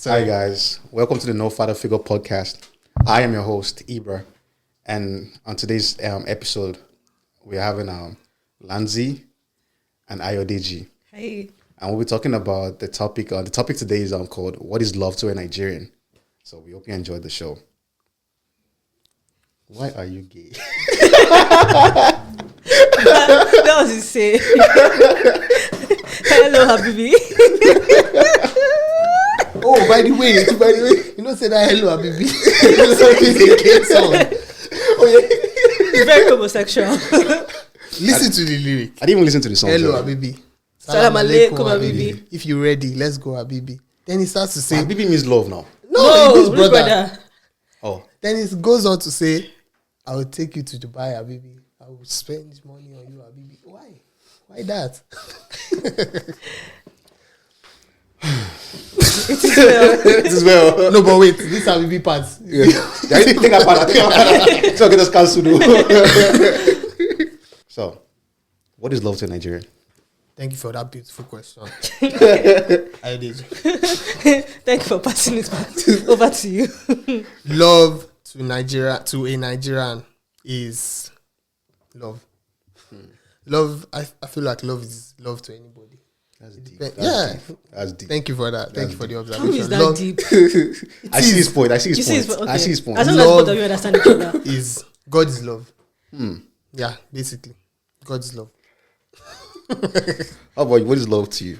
Hi guys, welcome to the No Father Figure podcast. I am your host Ibra, and on today's episode, we're having Lanzi and Ayodeji. Hey, and we'll be talking about the topic. The topic today is called "What is love to a Nigerian?" So we hope you enjoyed the show. Why are you gay? that was insane. Hello, Habibi. Oh, by the way, you know, say that hello, Habibi. It's a gay song. Oh yeah, Very homosexual. Listen to the lyric. I didn't even listen to the song. Hello, Habibi. Salam alaikum, Habibi. If you're ready, let's go, Habibi. Then he starts to say, Habibi means love now. no, it means brother. Oh, Then it goes on to say, I will take you to Dubai, Habibi. I will spend money on you, Habibi. Why? Why that? it is well. No, but wait, this Habibi part. Yeah. I didn't think about that. So get us cancelled. So, what is love to a Nigerian? Thank you for that beautiful question. I did. Thank you for passing it back over to you. Love to a Nigerian is love. Love, I feel like love is love to anybody. That's deep. That's deep. Thank you for that. Thank you for the How observation. is that Love deep? I see his point. I see You see his his point. okay. I see his point. As long as Love both of you understand each other. is God is love. Yeah, basically. God is love. How about you? What is love to you?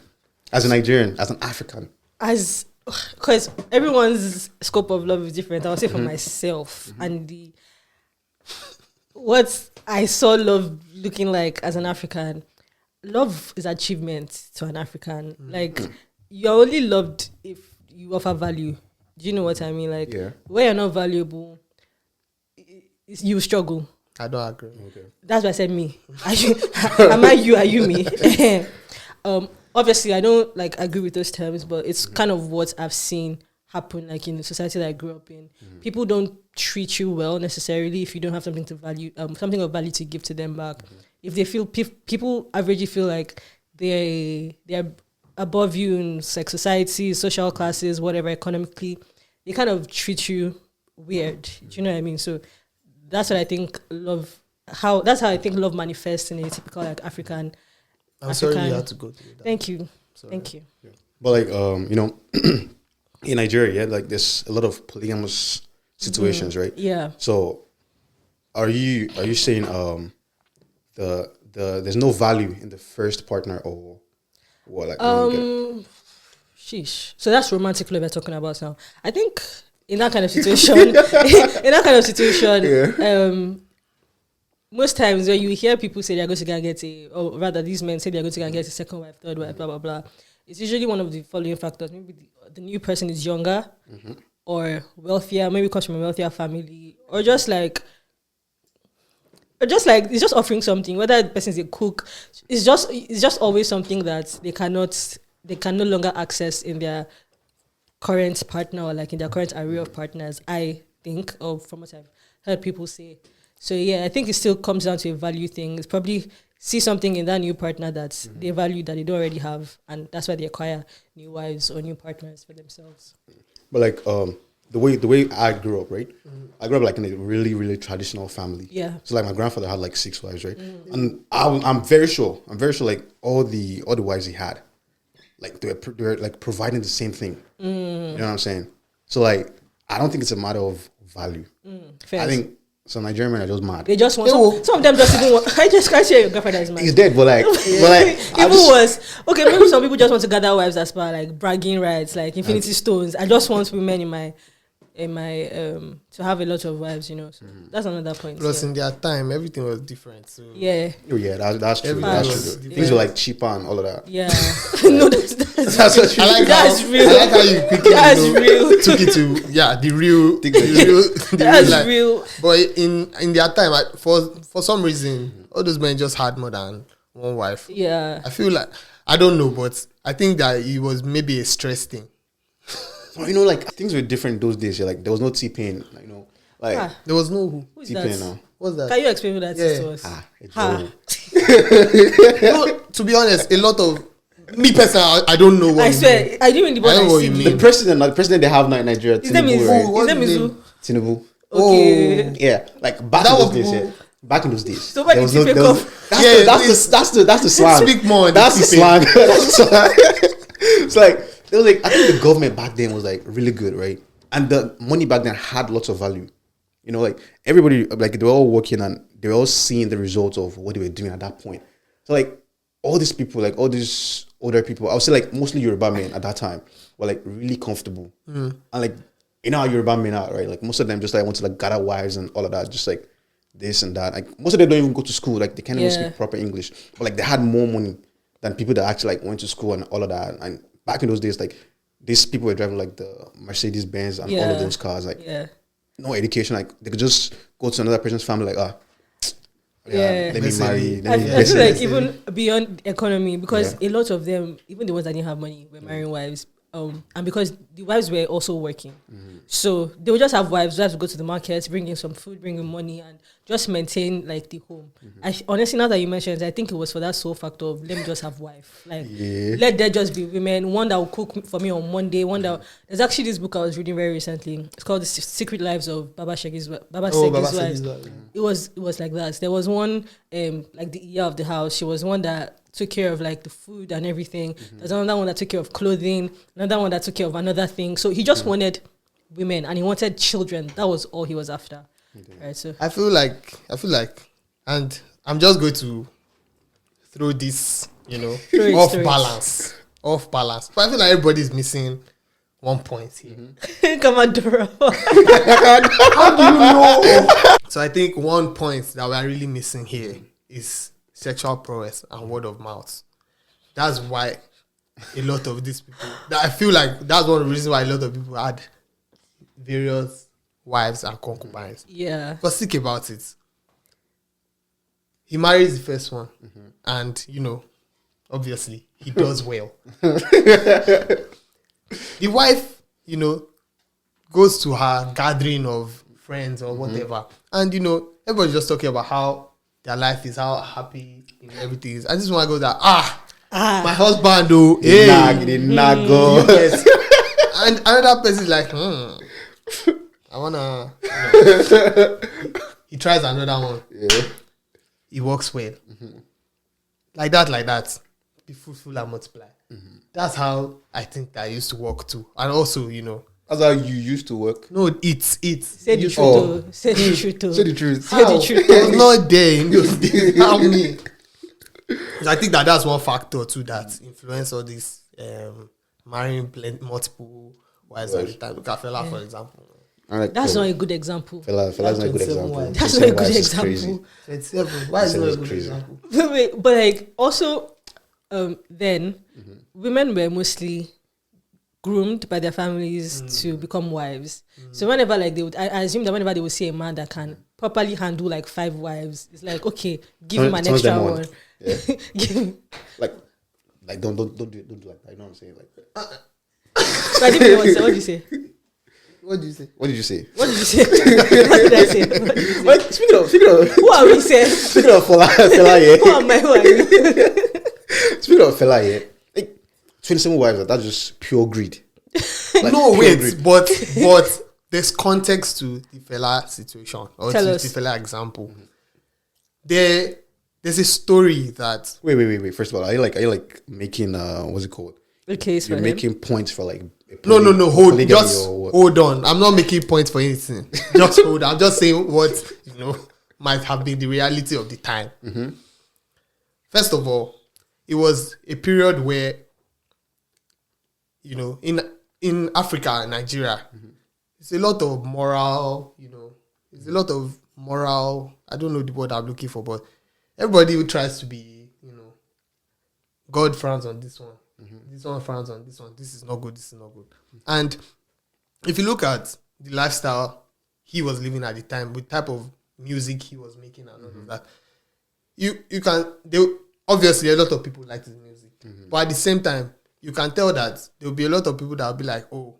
As a Nigerian, as an African? Because everyone's scope of love is different. I'll say for myself and what I saw love looking like as an African. Love is achievement to an African. Like you're only loved if you offer value. Do you know what I mean? Like where you're not valuable, you struggle. I don't agree. Okay. That's why I said me. Am I you? Are you me? Obviously, I don't agree with those terms, but it's kind of what I've seen happen in the society that I grew up in. People don't treat you well necessarily if you don't have something to value, something of value to give to them back. If they feel people averagely feel like they're above you in society, social classes, whatever, economically, they kind of treat you weird. Do you know what I mean? So that's what I think that's how I think love manifests in a typical African. Sorry you had to go through that. Thank you. Sorry. Thank you. Yeah. But in Nigeria, there's a lot of polygamous situations, right? Yeah. So are you saying there's no value in the first partner or what? Sheesh. So that's romantic love we're talking about now. I think in that kind of situation, most times when you hear people say they're going to go and get or rather these men say they're going to go and get a second wife, third wife, blah, blah, blah, it's usually one of the following factors. Maybe the new person is younger or wealthier, maybe comes from a wealthier family, or just it's just offering something, whether the person is a cook, it's just always something that they can no longer access in their current partner or in their current array of partners, I think, or from what I've heard people say. So yeah, I think it still comes down to a value thing. It's probably see something in that new partner that they value that they don't already have, and that's why they acquire new wives or new partners for themselves. But the way I grew up, right? I grew up in a really, really traditional family. Yeah. So my grandfather had 6 wives, right? And I'm very sure all the wives he had, they were providing the same thing. You know what I'm saying? So I don't think it's a matter of value. Fair. I think some Nigerian men are just mad. They just want some of them just even want. I can't say your grandfather is mad. He's dead, but maybe some people just want to gather wives as per bragging rights, infinity stones. I just want women in my to have a lot of wives, So that's another point. Plus, in their time, everything was different. So yeah. Oh yeah, that's true. That's true. Things were cheaper and all of that. Yeah. No, that's what you. That's real. I like how you quickly real. took it to the real. That's real. But in their time, for some reason, all those men just had more than one wife. Yeah. I feel I don't know, but I think that it was maybe a stress thing. Well, things were different those days. Yeah, there was no T-Pain, there was no who's T-Pain that? now. What's that? Can you explain what that is to us? It's No, to be honest, a lot of Me personally, I don't know what I swear, I didn't even I know what you mean. The president they have now in Nigeria, His name is Tinubu, His name is who? Tinubu. Okay. Yeah, like back That in those was days. people- Yeah. Back in those days, So why did you pick up? that's the slang. Speak more on That's the the slang. That's the slang. It's like it was like I think the government back then was like really good, right? And the money back then had lots of value. You know, like everybody, like they were all working and they were all seeing the results of what they were doing at that point. So like all these people, like all these older people, I would say like mostly Yoruba men at that time were like really comfortable. And like you know how Yoruba men are, right? Like most of them just like want to like gather wives and all of that, just like this and that. Like most of them don't even go to school, like they can't even speak proper English. But like they had more money than people that actually like went to school and all of that. And back in those days, like these people were driving like the Mercedes Benz and all of those cars, like no education, like they could just go to another person's family, like let me marry. I feel like even beyond economy, because a lot of them, even the ones that didn't have money, were marrying wives. And because the wives were also working, so they would just have wives would go to the market, bring in some food, bring in money, and just maintain like the home. I honestly, now that you mentioned, I think it was for that sole factor of let me just have wife, like let there just be women. One that will cook for me on Monday. One that there's actually this book I was reading very recently. It's called The Secret Lives of Baba Segi's Wives. It was like that. There was one like the ear of the house. She was one that took care of like the food and everything. There's another one that took care of clothing, another one that took care of another thing. So he just wanted women and he wanted children. That was all he was after. Right, so I feel like, and I'm just going to throw this, off balance. But I feel like everybody's missing one point here. come on, Dora. How do you know? So I think one point that we're really missing here is sexual prowess and word of mouth. That's why a lot of these people, I feel like that's one of the reasons why a lot of people had various wives and concubines. Yeah. But think about it. He marries the first one, and obviously he does well. The wife, goes to her gathering of friends or whatever, and everybody's just talking about how their life is, how happy everything is. I just want to go that my husband though, hey, go. Yes. And another person is like, I wanna. He tries another one. Yeah. It works well. Like that. Be fruitful and multiply. That's how I think that used to work too. And also, that's how you used to work. No, it's. Say the truth. Say the truth. Say the truth. Say the truth. I was not there in those days. How me? I think that's one factor too that influence all this marrying multiple wives at the time. Look at Fela, for example. That's not a good example. Fela's not a good example. That's not a good example. 27. Why is it not a good example? But like also, then women were mostly groomed by their families to become wives. So whenever like they would, I assume that whenever they would see a man that can properly handle like 5 wives, it's like, okay, give him an extra one. Yeah. Give him like don't do like that. You know what I'm saying? Like so I didn't know what to say. What did you say? What did you say? What did you say? What did you say? What did I say? What did you say? Like, speaking of who are we saying? Speaking of Fela, yeah. Who am I? Who are you? Speaking of Fela, yeah. Like 27 wives, that's just pure greed. Like, no, wait, greed. but there's context to the Fela situation or to the Fela example. There's a story that wait. First of all, are you like making what's it called? The case You're for making points for like no. Hold on. I'm not making points for anything. Just hold on. I'm just saying what might have been the reality of the time. First of all, it was a period where in Africa and Nigeria, it's a lot of moral. It's a lot of moral. I don't know the word I'm looking for, but everybody who tries to be, God frowns on this one. This one frowns on this one. This is not good. This is not good. And if you look at the lifestyle he was living at the time, with type of music he was making and all of that, obviously a lot of people like his music. But at the same time, you can tell that there'll be a lot of people that will be like, oh,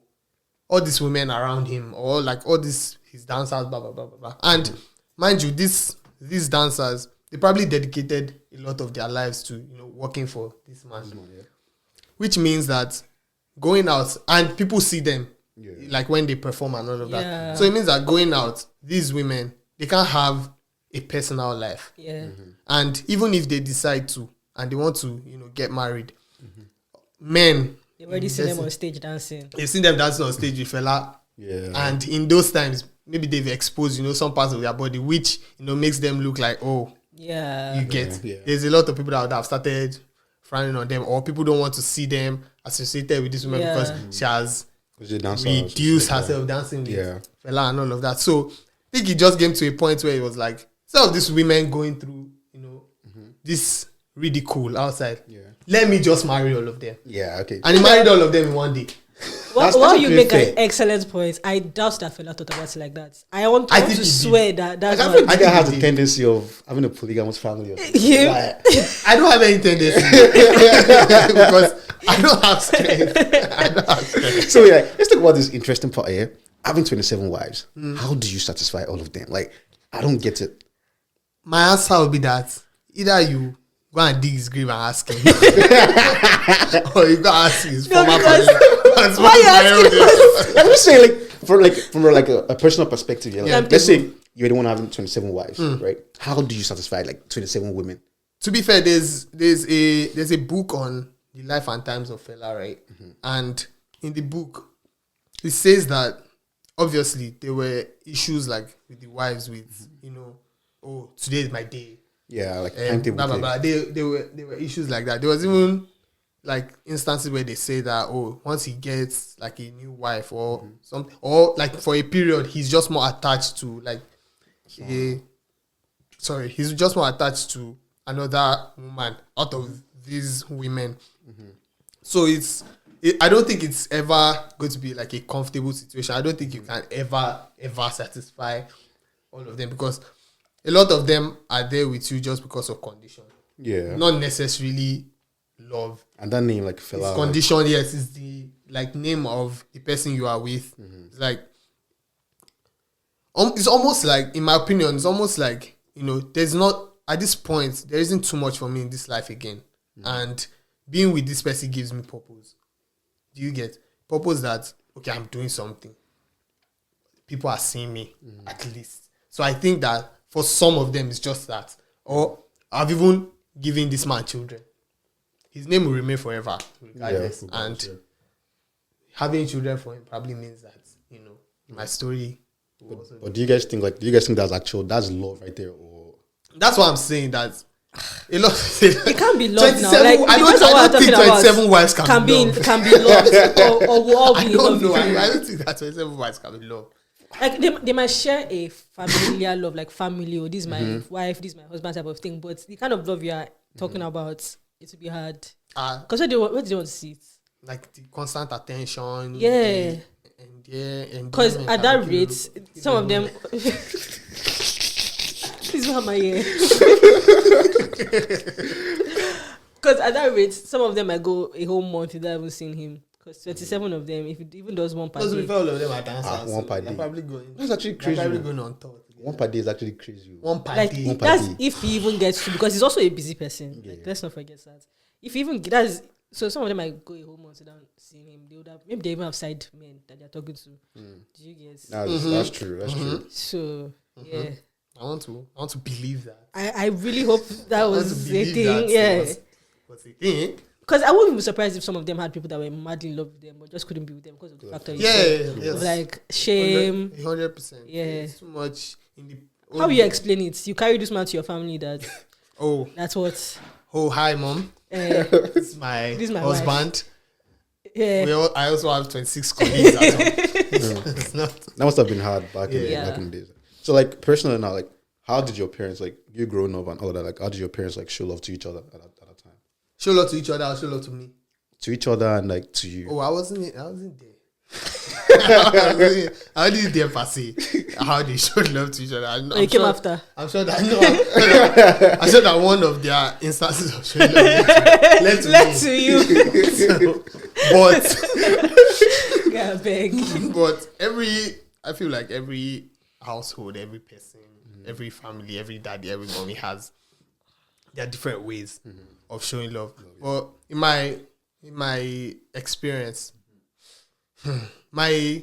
all these women around him, or like all his dancers, blah, blah, blah, blah, blah. And mind you, these dancers, they probably dedicated a lot of their lives to, working for this man. which means that going out and people see them, Yeah. like when they perform and all of Yeah. that. So it means that going out, these women, they can't have a personal life. Yeah. And even if they decide to, and they want to, get married, men, They already see them on stage dancing. you've seen them dancing on stage with Fela. Yeah. And in those times, maybe they've exposed, some parts of their body, which, makes them look like, oh, Yeah. you get. Yeah. There's a lot of people that have started frowning on them, or people don't want to see them associated with this woman Yeah. because she has Was it dancer? reduced herself dancing with Yeah. Fela and all of that. So I think it just came to a point where it was like, some of these women going through, this ridicule outside. Yeah. Let me just marry all of them. Yeah. Okay. And he married all of them in one day. That's While you actually make fair. an excellent point, I doubt that Fela thought about it like that. I want think to he did. swear that that's I not. think I that has think a he tendency of having a polygamous family. Or something. You- Like, I don't have any tendency because I don't have strength. so yeah, let's talk about this interesting part here. Having 27 wives, how do you satisfy all of them? Like, I don't get it. My answer would be that either you go and dig his grave and ask him, or you go ask his former because- partner. Why you asking I'm just saying, from a personal perspective, yeah. Like, Yeah. let's say you're the one having 27 wives, right? How do you satisfy like 27 women? To be fair, there's a book on the life and times of Fela, right? And in the book, it says that obviously there were issues like with the wives with oh, today is my day. Yeah, like Blah, timetable. blah, thing. blah. There were issues like that. There was even like instances where they say that once he gets like a new wife or something, or like for a period he's just more attached to like he's just more attached to another woman out of these women. So I don't think it's ever going to be like a comfortable situation. I don't think you can ever satisfy all of them, because a lot of them are there with you just because of condition, Yeah, not necessarily love. and that name like It's Fela. condition, yes, is the like name of the person you are with. It's like it's almost like, in my opinion, it's almost like there's not, at this point, there isn't too much for me in this life again, and being with this person gives me purpose. Do you get purpose? That okay, I'm doing something. People are seeing me at least. So I think that for some of them, it's just that. Or I've even given this man children. His name will remain forever, regardless. Yeah, And yeah. having children for him probably means that, my story will also But do you guys think that's love right there, or That's what I'm saying. That a lot. It can't be love now. 27 Like, I depends on what don't think I'm talking about. 27 wives can be loved. can be loved, or will all be I in don't love. know. with you. I don't think that 27 wives can be loved. Like they might share a familiar love, like family, or this is my wife, this is my husband type of thing. But the kind of love you are talking about, it will be hard. Because where do you want to see it? Like the constant attention. Yeah. And Because at that rate, some of them. Please don't have my ear. Because at that rate, some of them might go a whole month without even seeing him. Because 27 of them, if it even does one per day. all of them are dancers. one per They're day. probably going. That's actually They're crazy. probably going on tour. one per day is actually crazy. One per Like day. One per that's day. if he even gets to, because he's also a busy person. Yeah. Like, let's not forget that. If he even that's so some of them might go a whole month without seeing him. They would have, maybe they even have side men that they're talking to. Do you guess? That's true. That's true. So yeah, I want to believe that. I really hope that I want was to a believe thing. that Yeah, was a thing. because I wouldn't be surprised if some of them had people that were madly in love with them but just couldn't be with them because of the factor. you said. Yeah, Of like shame. 100%. Yeah. It's too much in the. How will you explain it? You carry this man to your family that Oh, that's what. hi, mom. Uh, This is my my husband. yeah. I also have 26 colleagues at home. It's not. That must have been hard back in Yeah. back in the days. So like personally now, like how did your parents, like you growing up and all that, like how did your parents like show love to each other at that time? Show love to each other, or show love to me. To each other and like to you. Oh, I wasn't there. I didn't there per se. How they showed love to each other. I'm They came sure, after. I'm sure that I'm sure that one of their instances of showing love led To me. you. So, but Yeah, beg. but I feel like every household, every person, every family, every daddy, every mommy has their different ways of showing love. But in my in my experience, my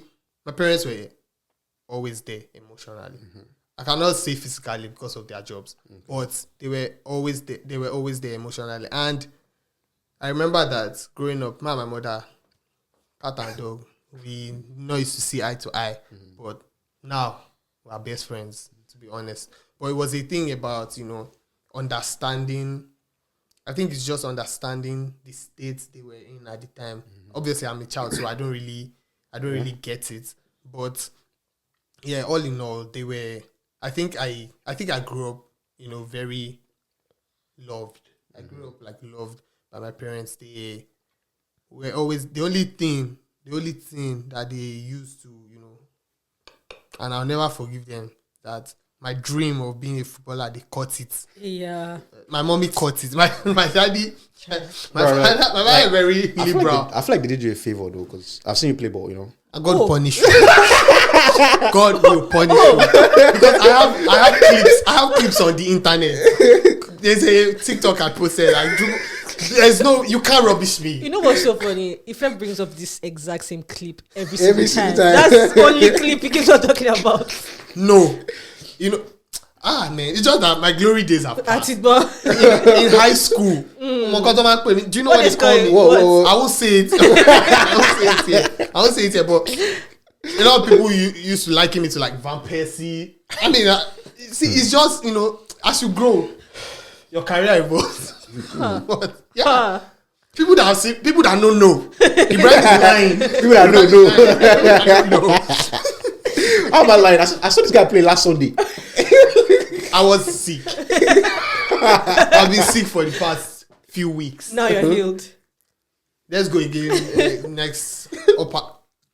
parents were always there emotionally. I cannot say physically because of their jobs, but they were always there. They were always there emotionally. And I remember that growing up, my mother, cat and dog, we not used to see eye to eye, but now we are best friends, to be honest. But it was a thing about, understanding. I think it's just understanding the states they were in at the time. Obviously, I'm a child, so I don't really get it. But yeah, all in all, they were. I think I grew up, very loved. I grew up loved by my parents. They were always the only thing that they used to, and I'll never forgive them that my dream of being a footballer, they caught it. Yeah. My mommy caught it. My daddy, my father very liberal. I feel like they did you a favor though, because I've seen you play ball, And God will punish you. God will punish you. Because I have clips on the internet. There's a TikTok I posted. You can't rubbish me. You know what's so funny? Ife brings up this exact same clip every single time. That's the only clip he keeps on talking about. No. Man, it's just that my glory days are past. In high school. Do you know what they call me? Whoa. I won't say it. I won't say it here, but a lot of people used to liken me to Van Persie. I mean, see, it's just, as you grow, your career evolves. But, yeah. People that don't know. Ibrahim is lying. People that don't know. How am I lying? I saw this guy play last Sunday. I was sick. I've been sick for the past few weeks. Now you're healed. Let's go again next.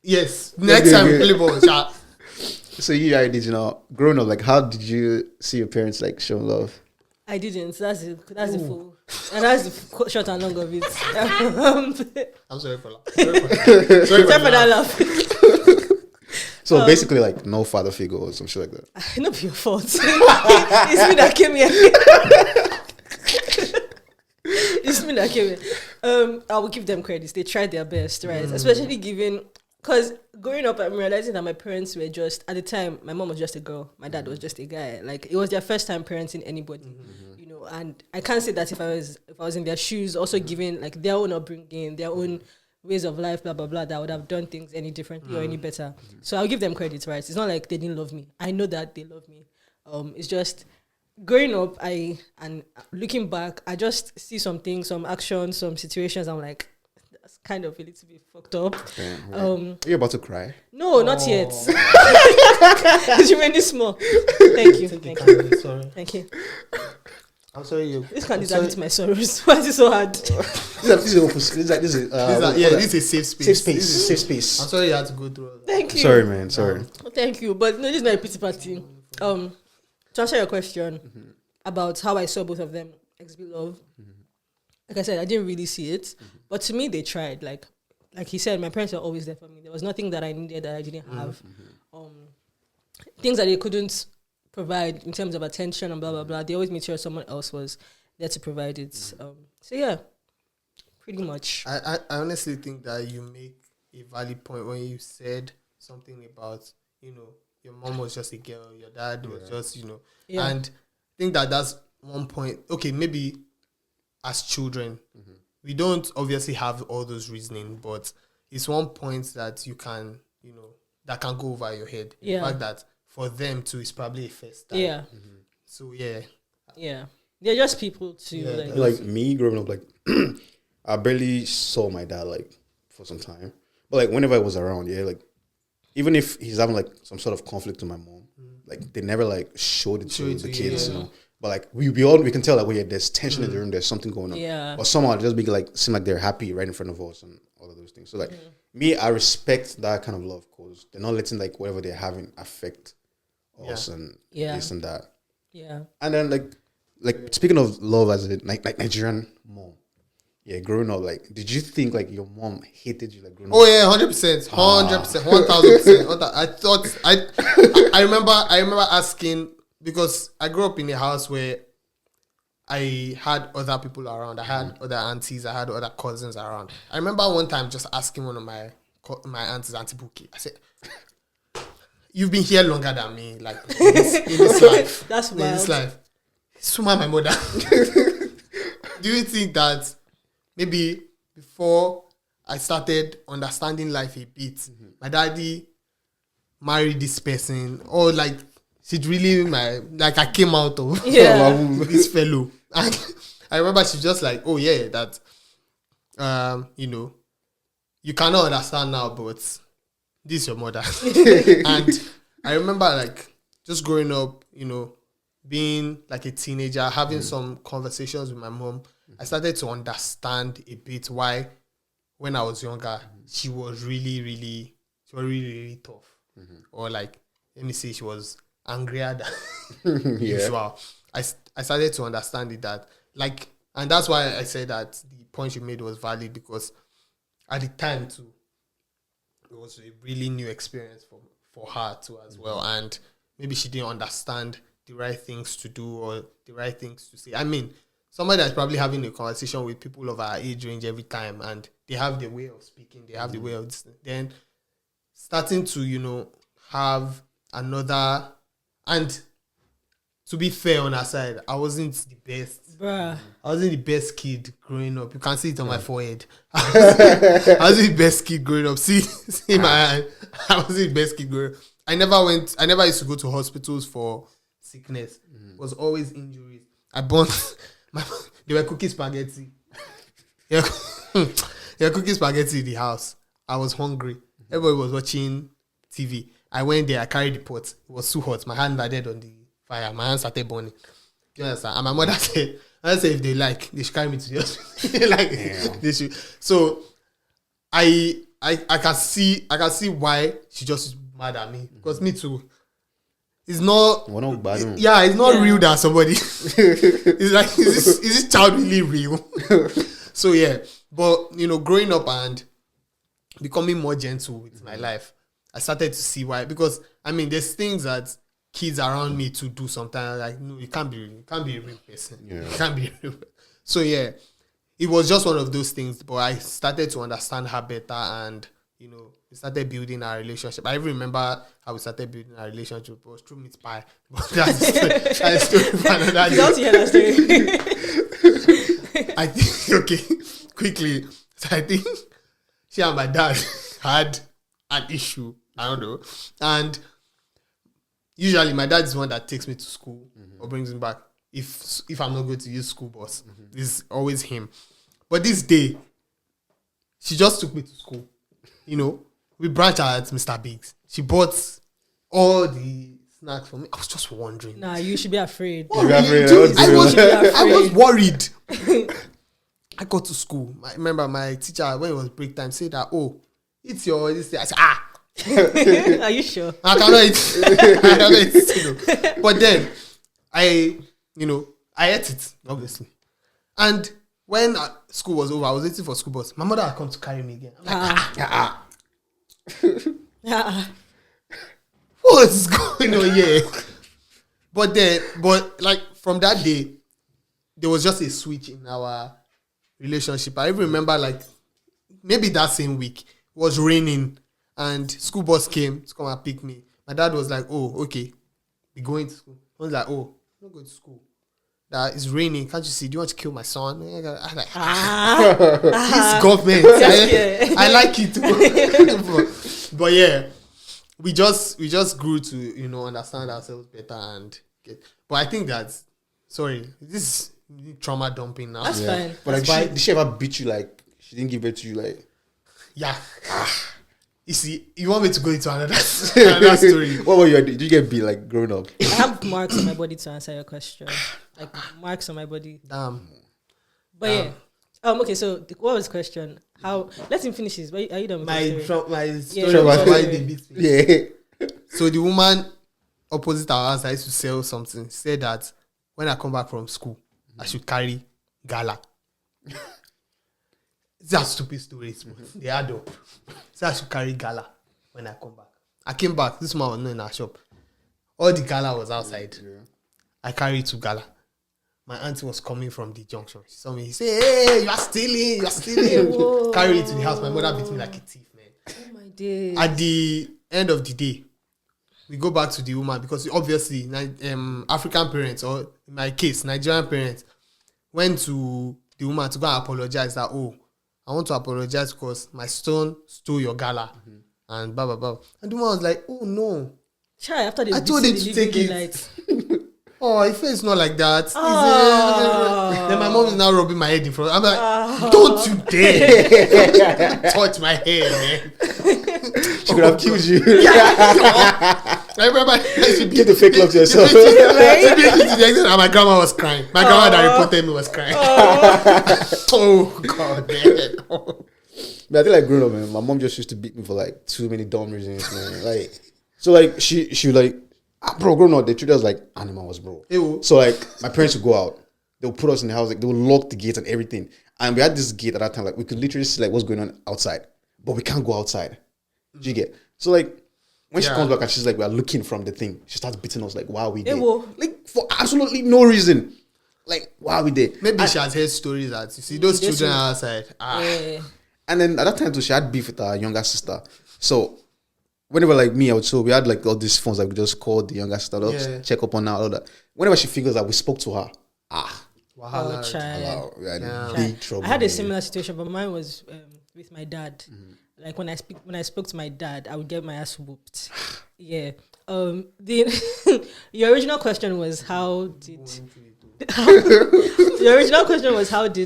Yes, next time we play ball. So did growing up, how did you see your parents show love? I didn't. That's the full, and that's the short and long of it. I'm sorry for that. Sorry for that laugh. So basically, no father figure or some shit like that. Not your fault. It's me that came here. It's me that came here. I will give them credits. They tried their best, right? Especially because growing up, I'm realizing that my parents were just, at the time, my mom was just a girl. My dad was just a guy. It was their first time parenting anybody, and I can't say that if I was in their shoes, also giving their own upbringing, their own ways of life, blah, blah, blah, that I would have done things any differently or any better. So I'll give them credit, right? It's not like they didn't love me. I know that they love me. It's just growing up, and looking back, I just see some things, some actions, some situations. I'm like, that's kind of a little bit fucked up. Okay, right. Are you about to cry? No, not yet. It's remaining small. Thank you. Sorry. Thank you. I'm sorry. This can't admit my sorrows. Why is it so hard? This is a safe space. Safe space. I'm sorry you had to go through that. Thank you. Sorry, man. Sorry. Thank you. But no, this is not a pity party. To answer your question about how I saw both of them exhibit love, like I said, I didn't really see it. But to me, they tried. Like he said, my parents were always there for me. There was nothing that I needed that I didn't have. Things that they couldn't provide in terms of attention and blah, blah, blah. They always made sure someone else was there to provide it. So yeah, pretty much. I honestly think that you make a valid point when you said something about, your mom was just a girl, your dad was just, Yeah. And I think that's one point. Okay, maybe as children, we don't obviously have all those reasoning, but it's one point that you can, that can go over your head. Yeah. The fact that for them too is probably a first time. Yeah. So yeah. Yeah. They're just people too. Yeah, me growing up, I barely saw my dad for some time. But whenever I was around, even if he's having some sort of conflict with my mom, they never showed it to the kids, But we can tell there's tension in the room, there's something going on. Yeah. Or somehow just be seem like they're happy right in front of us and all of those things. So me, I respect that kind of love because they're not letting whatever they're having affect us and this and that. Yeah. And then speaking of love as a Nigerian mom. Yeah, growing up, did you think your mom hated you growing up? Oh yeah, 100%, 1,000%. I remember asking, because I grew up in a house where I had other people around. I had other aunties. I had other cousins around. I remember one time just asking one of my aunties, Auntie Buki. I said, "You've been here longer than me, like in this life. That's wild. In this life, Suma, my mother. Do you think that maybe before I started understanding life a bit, my daddy married this person, or like she'd really I came out of this fellow?" And I remember she's just like, "Oh yeah, that you cannot understand now, but this is your mother." And I remember like just growing up, being like a teenager, having some conversations with my mom, I started to understand a bit why when I was younger, she was really, really tough. Or like, let me say, she was angrier than usual. I started to understand it that, like, and that's why I said that the point you made was valid, because at the time too, it was a really new experience for her too as well. And maybe she didn't understand the right things to do or the right things to say. I mean, somebody that's probably having a conversation with people of our age range every time, and they have their way of speaking, they have the way of this, then starting to, have another. And to be fair on her side, I wasn't the best. Bruh. I wasn't the best kid growing up. You can see it on my forehead. I wasn't the best kid growing up. See my hand. I wasn't the best kid growing up. I never used to go to hospitals for sickness. It was always injuries. They were cooking spaghetti. They were cooking spaghetti in the house. I was hungry. Everybody was watching TV. I went there. I carried the pot. It was too hot. My hand landed on the fire. My hand started burning. Do you understand? And my mother said, if they should carry me to the hospital. They should. So I can see why she just mad at me, because me too. It's not. It's not real that somebody. It's like, is this child really real? So yeah, but growing up and becoming more gentle with my life, I started to see why. Because I mean, there's things that kids around me to do sometimes. Like, no, it can't be a real person. Yeah. It can't be a real person. So yeah, it was just one of those things. But I started to understand her better, and we started building our relationship. I even remember how we started building our relationship. It was through meat pie. But that's a story for another day. Don't hear that story. I think, okay, quickly. So I think she and my dad had an issue. I don't know. And usually my dad is the one that takes me to school or brings me back. If I'm not going to use school bus, it's always him. But this day, she just took me to school. We branched out at Mr. Biggs. She bought all the snacks for me. I was just wondering. Nah, you should be afraid. I was worried. I got to school. I remember my teacher, when it was break time, said that, it's your this. I said, Are you sure? I cannot eat. But then I ate it, obviously. And when school was over, I was waiting for school bus. My mother had come to carry me again. I'm like, what's going on here? But like from that day, there was just a switch in our relationship. I even remember, like, maybe that same week, it was raining and school bus came to come and pick me. My dad was like, "Oh, okay, be going to school." I was like, "Oh, I'm not going to school. That it's raining. Can't you see? Do you want to kill my son?" I was like, this government. I like it. But yeah, we just grew to understand ourselves better and get. But I think that's this is trauma dumping now. That's fine. But like, did she ever beat you? Like, she didn't give it to you? Like, yeah. You see, you want me to go into another story? What were you? Did you get beat like growing up? I have marks on my body to answer your question. Like, marks on my body. Damn. But yeah. Okay, so what was the question? How? Let him finish his. Are you done with my story? my story about why they beat me. Yeah. So the woman opposite our house, I used to sell something, said that when I come back from school, I should carry gala. These are stupid stories, but they add up. So I should carry gala when I come back. I came back. This man was not in our shop. All the gala was outside. I carried 2 gala. my auntie was coming from the junction. She saw me. He said, "Hey, you are stealing! You are stealing!" Carry it to the house. My mother beat me like a thief, man. Oh my days. At the end of the day, we go back to the woman because obviously, African parents, or in my case, Nigerian parents, went to the woman to go and apologize. That, oh, I want to apologize because my son stole your gala, and blah blah blah. And the woman was like, "Oh no." Chai, after I told him to take it. Oh, if it's not like that. Then my mom is now rubbing my head in front. I'm like, don't you dare touch my hair, man. She could have killed you. I remember Give the fake love to yourself. And my grandma was crying. My grandma that reported me was crying. Oh God, man. But I think like growing up, man, my mom just used to beat me for like too many dumb reasons, man. Like, so like she like, bro, growing up, they treated us like animals, bro. Ew. So like my parents would go out, they would put us in the house, like they would lock the gate and everything. And we had this gate at that time, like we could literally see like what's going on outside, but we can't go outside. Do you get? So like when she comes back and she's like, we are looking from the thing, she starts beating us like, why are we there? Like for absolutely no reason. Like, why are we there? Maybe she has heard stories that you see those children outside. Yeah. And then at that time too, she had beef with her younger sister. So whenever like me, we had like all these phones, like we just called the younger sister, check up on her, all that. Whenever she figures out we spoke to her, Oh, child. we had big trouble. I had a similar situation, but mine was with my dad. Like when I spoke to my dad, I would get my ass whooped. Yeah. Your original question was how did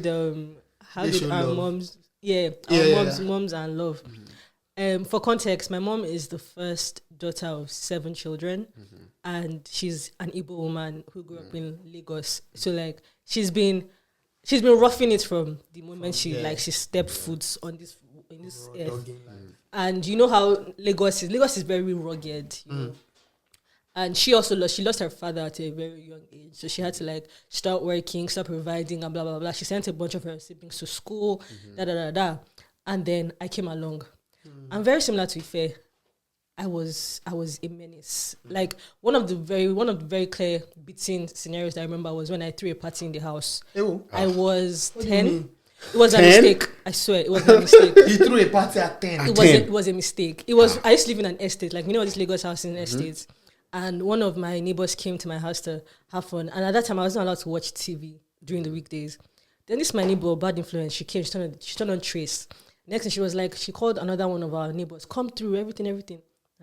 our moms moms and love. For context, my mom is the first daughter of 7 children, and she's an Igbo woman who grew up in Lagos. So like she's been roughing it from the moment she stepped foot on this earth. And you know how Lagos is very rugged, you know? And she lost her father at a very young age, so she had to like start working, start providing, and blah blah blah. She sent a bunch of her siblings to school, and then I came along. I'm very similar to Ife. I was a menace. Like one of the very clear beating scenarios that I remember was when I threw a party in the house. I was 10. It was 10? A mistake. I swear, it was a mistake. You threw a party at 10. It was a mistake. It was. I used to live in an estate, like this Lagos house in estates. And one of my neighbors came to my house to have fun. And at that time, I wasn't allowed to watch TV during the weekdays. Then this my neighbor, bad influence, she came. She turned on Trace. Next thing she was like, she called another one of our neighbors, come through, everything. And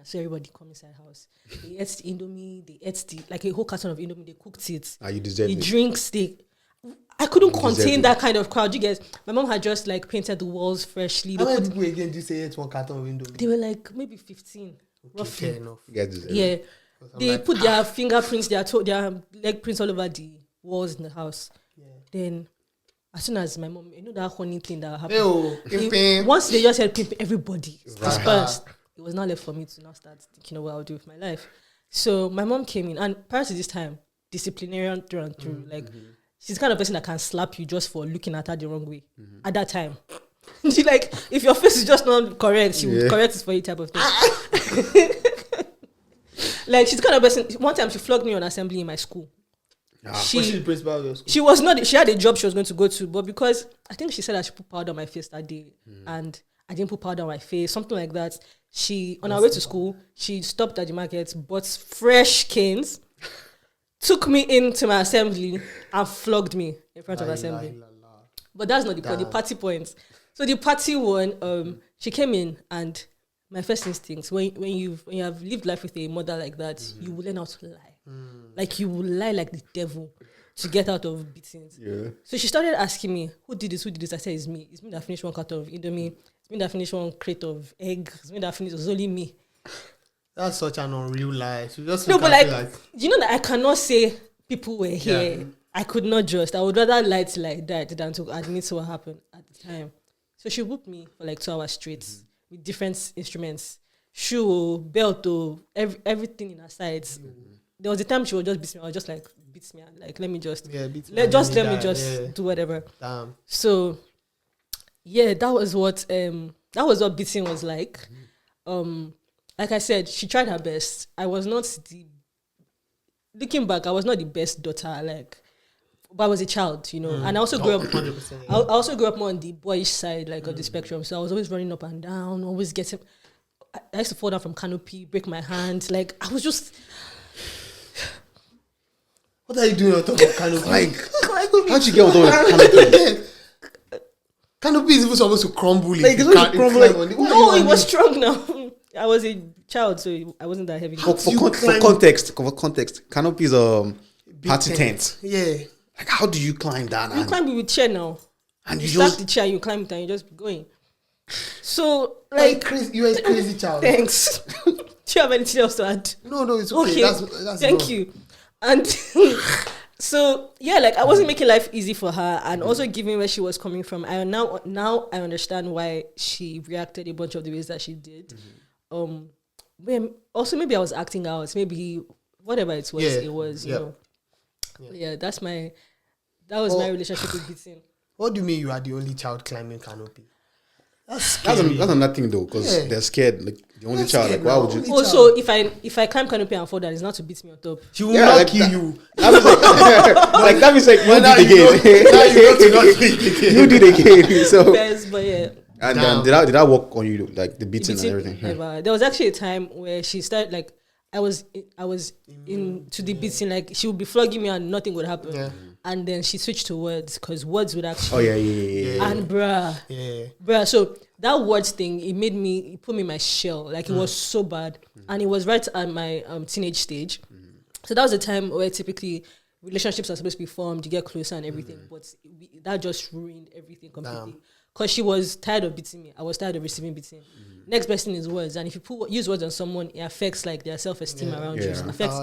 so everybody come inside the house. They ate the Indomie, they ate like a whole carton of Indomie, they cooked it. You deserve it. The drinks, I couldn't contain that kind of crowd. You guys, my mom had just like painted the walls freshly. How many people again do you say ate one carton of Indomie? They were like maybe 15, roughly. Fair enough. Yeah. They put their fingerprints, their leg prints all over the walls in the house. Yeah. Then as soon as my mom, that honey thing that happened. Once they just said pimping, everybody dispersed. It was not left for me to now start thinking of what I'll do with my life. So my mom came in, and prior to this time, disciplinarian through and through. Like she's the kind of person that can slap you just for looking at her the wrong way. At that time, she like if your face is just not correct, she would correct it for you type of thing. Like she's the kind of person. One time she flogged me on assembly in my school. She's the principal of your school? She was not. She had a job she was going to go to, but because I think she said I should put powder on my face that day, and I didn't put powder on my face, something like that. She, on our way to school, she stopped at the market, bought fresh canes, took me into my assembly, and flogged me in front of assembly. But that's not the point. The party point. So the party one, she came in, and my first instinct, when you have lived life with a mother like that, you will learn how to lie. Like you will lie like the devil to get out of beatings. Yeah. So she started asking me, who did this? I said, it's me. It's me that finished one carton of Indomie. It's me that finished one crate of egg. It's me that finished. It was only me. That's such an unreal lie. So just no, but like, you know that I cannot say people were here. Yeah. I could not just. I would rather lie till I died than to admit to what happened at the time. So she whooped me for like 2 hours straight with different instruments. Shoe, belt, everything in her sides. There was a time she would just beat me. I was just like, beats me. Like, let me just do whatever. Damn. So, yeah, that was what beating was like. Like I said, she tried her best. Looking back, I was not the best daughter. Like, but I was a child, and I also grew up. 100%, I also grew up more on the boyish side, like of the spectrum. So I was always running up and down, always getting. I used to fall down from canopy, break my hand. Like I was just. What are you doing on top of canopy? How'd you get on top of canopy? Canopy is even supposed to crumble. Like, it's supposed to crumble. No, it was strong now. I was a child, so I wasn't that heavy. For context, canopy is party tent. Yeah. Like, how do you climb that? You climb it with chair now. And you you start just the chair, you climb it, and you just be going. So, You're a crazy child. Thanks. Do you have anything else to add? No, it's okay. That's Thank you. And so, yeah, like I wasn't making life easy for her, and also given where she was coming from, I now I understand why she reacted a bunch of the ways that she did. Also maybe I was acting out, maybe whatever it was, you know. Yeah, that was my relationship with beating. What do you mean you are the only child climbing canopy? that's another thing though, because they're scared. Like the only child, like why would you? Also, if I climb canopy and fall down, it's not to beat me on top. She will not kill you. That means like you did again. So Yes, but yeah. and did I work on you though? Like the beating and everything? Never. There was actually a time where she started like I was into the beating, like she would be flogging me and nothing would happen. Yeah. And then she switched to words because words would actually. Oh yeah. And bruh, so that words thing, it put me in my shell. Like it was so bad, and it was right at my teenage stage. So that was a time where typically relationships are supposed to be formed, you get closer and everything, but that just ruined everything completely. Because she was tired of beating me, I was tired of receiving beating. Next best thing is words, and if you use words on someone, it affects like their self-esteem around you. It affects.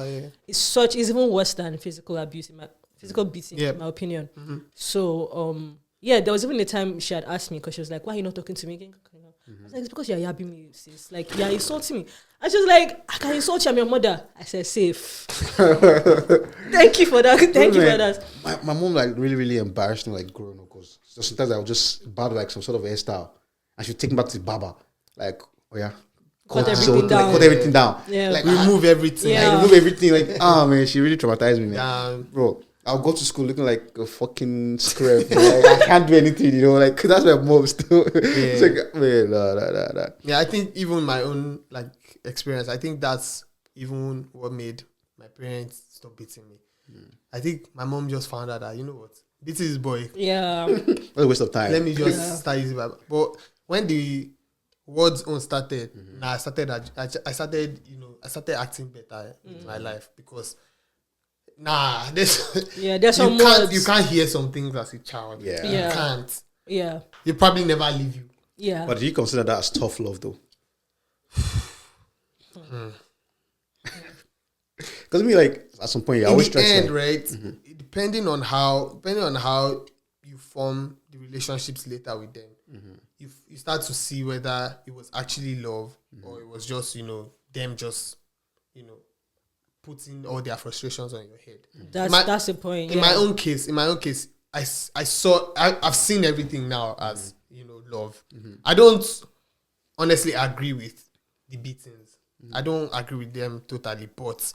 It's even worse than physical abuse. Physical beating, in my opinion. So, there was even a time she had asked me, because she was like, why are you not talking to me again? I was like, it's because you're yabbing me, sis. Like, you're insulting me. And she was like, I can insult you, I'm your mother. I said, safe. Thank you for that. Thank you for that. My mom, like, really, really embarrassed me, like, growing up, because sometimes I would just barb, like, some sort of hairstyle, and she'd take me back to the barber. Like, oh, yeah. Cut everything down. Cut everything down. Yeah. Like, remove everything. Yeah. Like, remove everything. Like, man, she really traumatized me, man. Bro. I'll go to school looking like a fucking scrap. Like, I can't do anything, like, cause that's my mom still. It's like, man, nah. Yeah, I think even my own like experience, I think that's even what made my parents stop beating me. I think my mom just found out that, you know what, beating this boy. Yeah. What a waste of time. Let me just start using my. But when the words on started, I started acting better in my life, because. There's some words. You can't hear some things as a child. Yeah. You can't. Yeah. They probably never leave you. Yeah. But do you consider that as tough love though? Because me, like, at some point, I always try to, right? Depending on how you form the relationships later with them, you start to see whether it was actually love or it was just them just putting all their frustrations on your head. That's the point. In my own case, I've seen everything now as love. I don't honestly agree with the beatings. I don't agree with them totally, but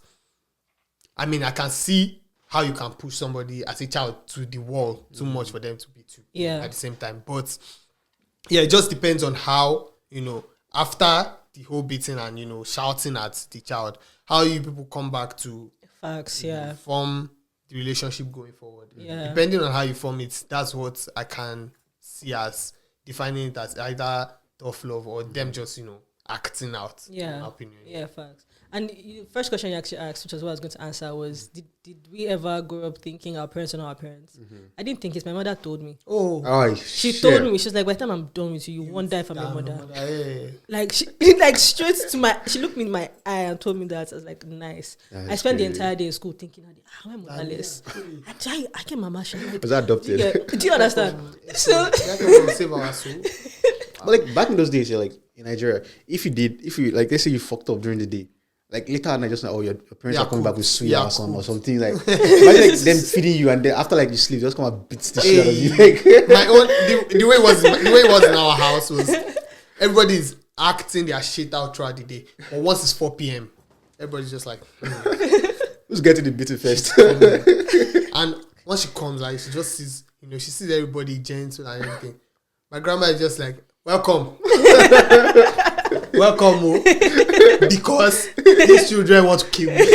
I mean, I can see how you can push somebody as a child to the wall too much for them to beat you at the same time. But yeah, it just depends on how, after the whole beating and, shouting at the child, how you people come back to facts, form the relationship going forward. Yeah. Depending on how you form it, that's what I can see as defining it as either tough love or them just, acting out, in my opinion. Yeah, facts. And the first question you actually asked, which was what I was going to answer, was did we ever grow up thinking our parents are not our parents? I didn't think it. My mother told me. She told me. She was like, by the time I'm done with you, you won't die from your mother. Like, she straight to she looked me in my eye and told me that. I was like, nice. I spent the entire day in school thinking, how am I motherless? I get mama. Was that adopted? Do you understand? So save our soul. But like back in those days, like in Nigeria, if you like, let's say you fucked up during the day, like later on, I just like, your parents are coming back with suya or something. Like, imagine like them feeding you, and then after like you sleep, just come and beat the shit out of you. Like, the way it was in our house was everybody's acting their shit out throughout the day, but once it's 4 p.m, everybody's just like, who's getting the beating first? And once she comes, like she just sees, she sees everybody gentle and everything. My grandma is just like, welcome. Welcome, oh, because these children want to kill me. And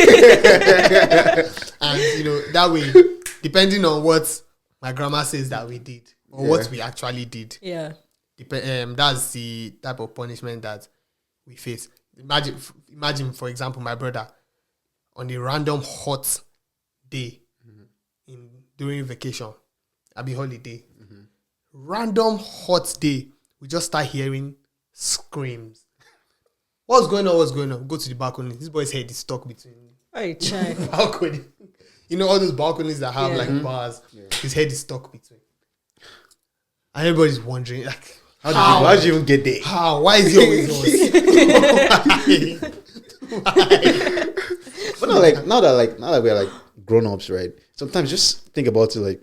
that way, depending on what my grandma says that we did or what we actually did, that's the type of punishment that we face. Imagine, for example, my brother on a random hot day during vacation, holiday, random hot day, we just start hearing screams. What's going on? Go to the balcony. This boy's head is stuck between balcony. All those balconies that have like bars. Yeah. His head is stuck between. And everybody's wondering, like, how did you even get there? How? Why is he always us? Why? But now that we're like grown ups, right? Sometimes just think about it, like,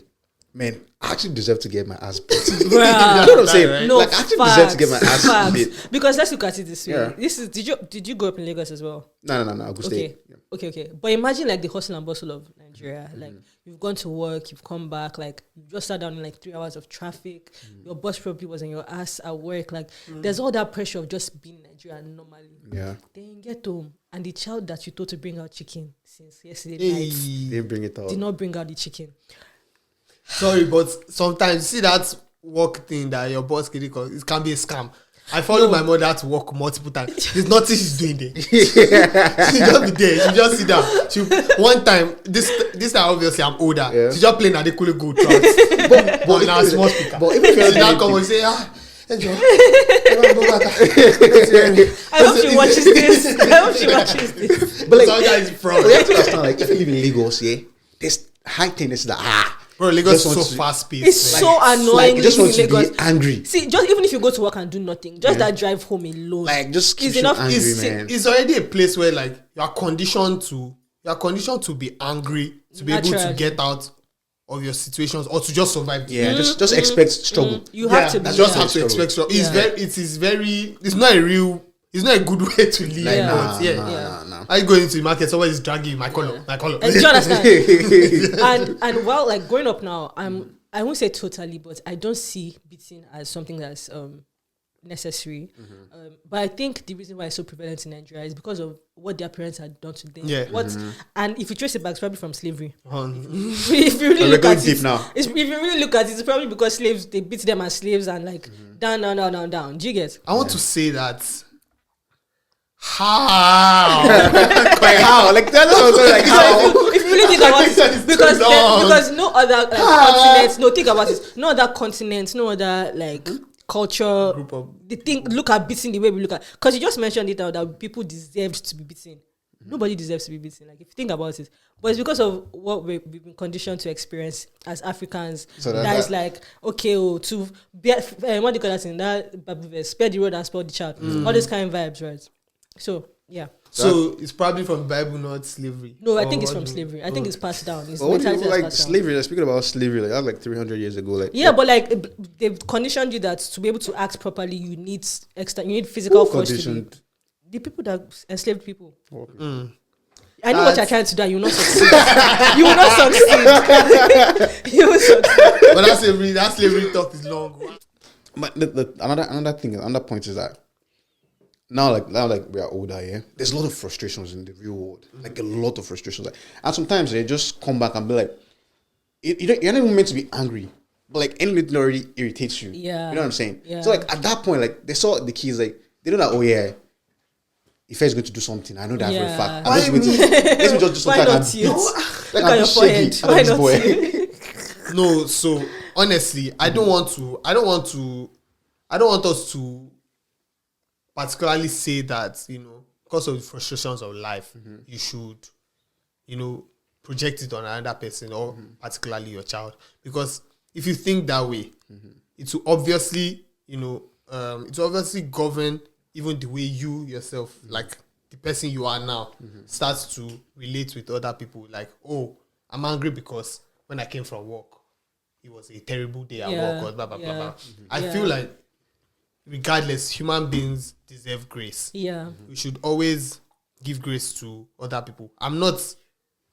man, I actually deserve to get my ass beat. You know what I'm saying? Right? No, like, I actually deserve to get my ass beat. Because let's look at it this way. Yeah. Did you grow up in Lagos as well? No, Go State. Okay. But imagine like the hustle and bustle of Nigeria. Like you've gone to work, you've come back, like you just sat down in like 3 hours of traffic. Your boss probably was on your ass at work. Like there's all that pressure of just being Nigerian normally. Yeah. Then you get home and the child that you told to bring out chicken since yesterday night didn't bring it out. Did not bring out the chicken. Sorry, but sometimes see that work thing that your boss can do, it can be a scam. I followed my mother to work multiple times. There's nothing she's doing there. She just be there. She just sit down. One time, this time obviously I'm older. Yeah. She just playing at the cool good tracks. but now small speaker. But if you now come and say, enjoy. I hope she watches this. But like, some guys from. You have to understand, like, if you live in Lagos, this high tendency that bro, Lagos is so fast paced. It's like, so annoying. Like, just want to be angry. See, just even if you go to work and do nothing, just that drive home alone, like, just keep you angry, man. It's already a place where like you are conditioned to be angry, to be able to get out of your situations or to just survive. Yeah, just expect struggle. You have to just have to expect struggle. It's not a good way to live. Like, nah. I go into the market, somebody's dragging my color. Do you understand? and while like growing up now, I won't say totally, but I don't see beating as something that's necessary. But I think the reason why it's so prevalent in Nigeria is because of what their parents had done to them. Yeah. And if you trace it back, it's probably from slavery. If you really look at it now, if you really look at it, it's probably because slaves, they beat them as slaves and like down. Do you get? I want to say that. How? Like how? Like that's what like how? If you really think about it, because no other continents. No, think about it. No other continents. No other like culture. Look at beating the way we look at. Because you just mentioned it now that people deserved to be beaten. Nobody deserves to be beaten. Like if you think about it, but it's because of what we've been conditioned to experience as Africans. So that is like okay, to be, what do you call that thing? That Bible verse, spare the road and spoil the child. All these kind of vibes, right? So yeah. So it's probably from Bible, not slavery. No, I think it's from slavery. I think it's passed down. It's like slavery. Like, speaking about slavery, like that was like 300 years ago. Like but like they've conditioned you that to be able to act properly, you need physical force. The people that enslaved people. Okay. I know what you're trying to do. You will not succeed. You will not succeed. You will succeed. But that slavery talk is long. But another point is that now we are older, yeah. There's a lot of frustrations in the real world, like a lot of frustrations. And sometimes they just come back and be like, you're not even meant to be angry, but like any little already irritates you. Yeah, you know what I'm saying? Yeah. So like at that point, like they saw the kids, like they know that if he's going to do something, I know that for a fact. Let me just do something. Why not you? Look at your forehead. Why not you? No, so honestly, I don't want us to particularly say that, because of the frustrations of life, you should, project it on another person or particularly your child. Because if you think that way, it will obviously, govern even the way you yourself, like the person you are now, starts to relate with other people. Like, oh, I'm angry because when I came from work, it was a terrible day at work or blah, blah, blah, blah. I feel like regardless, human beings deserve grace. Yeah. We should always give grace to other people. I'm not,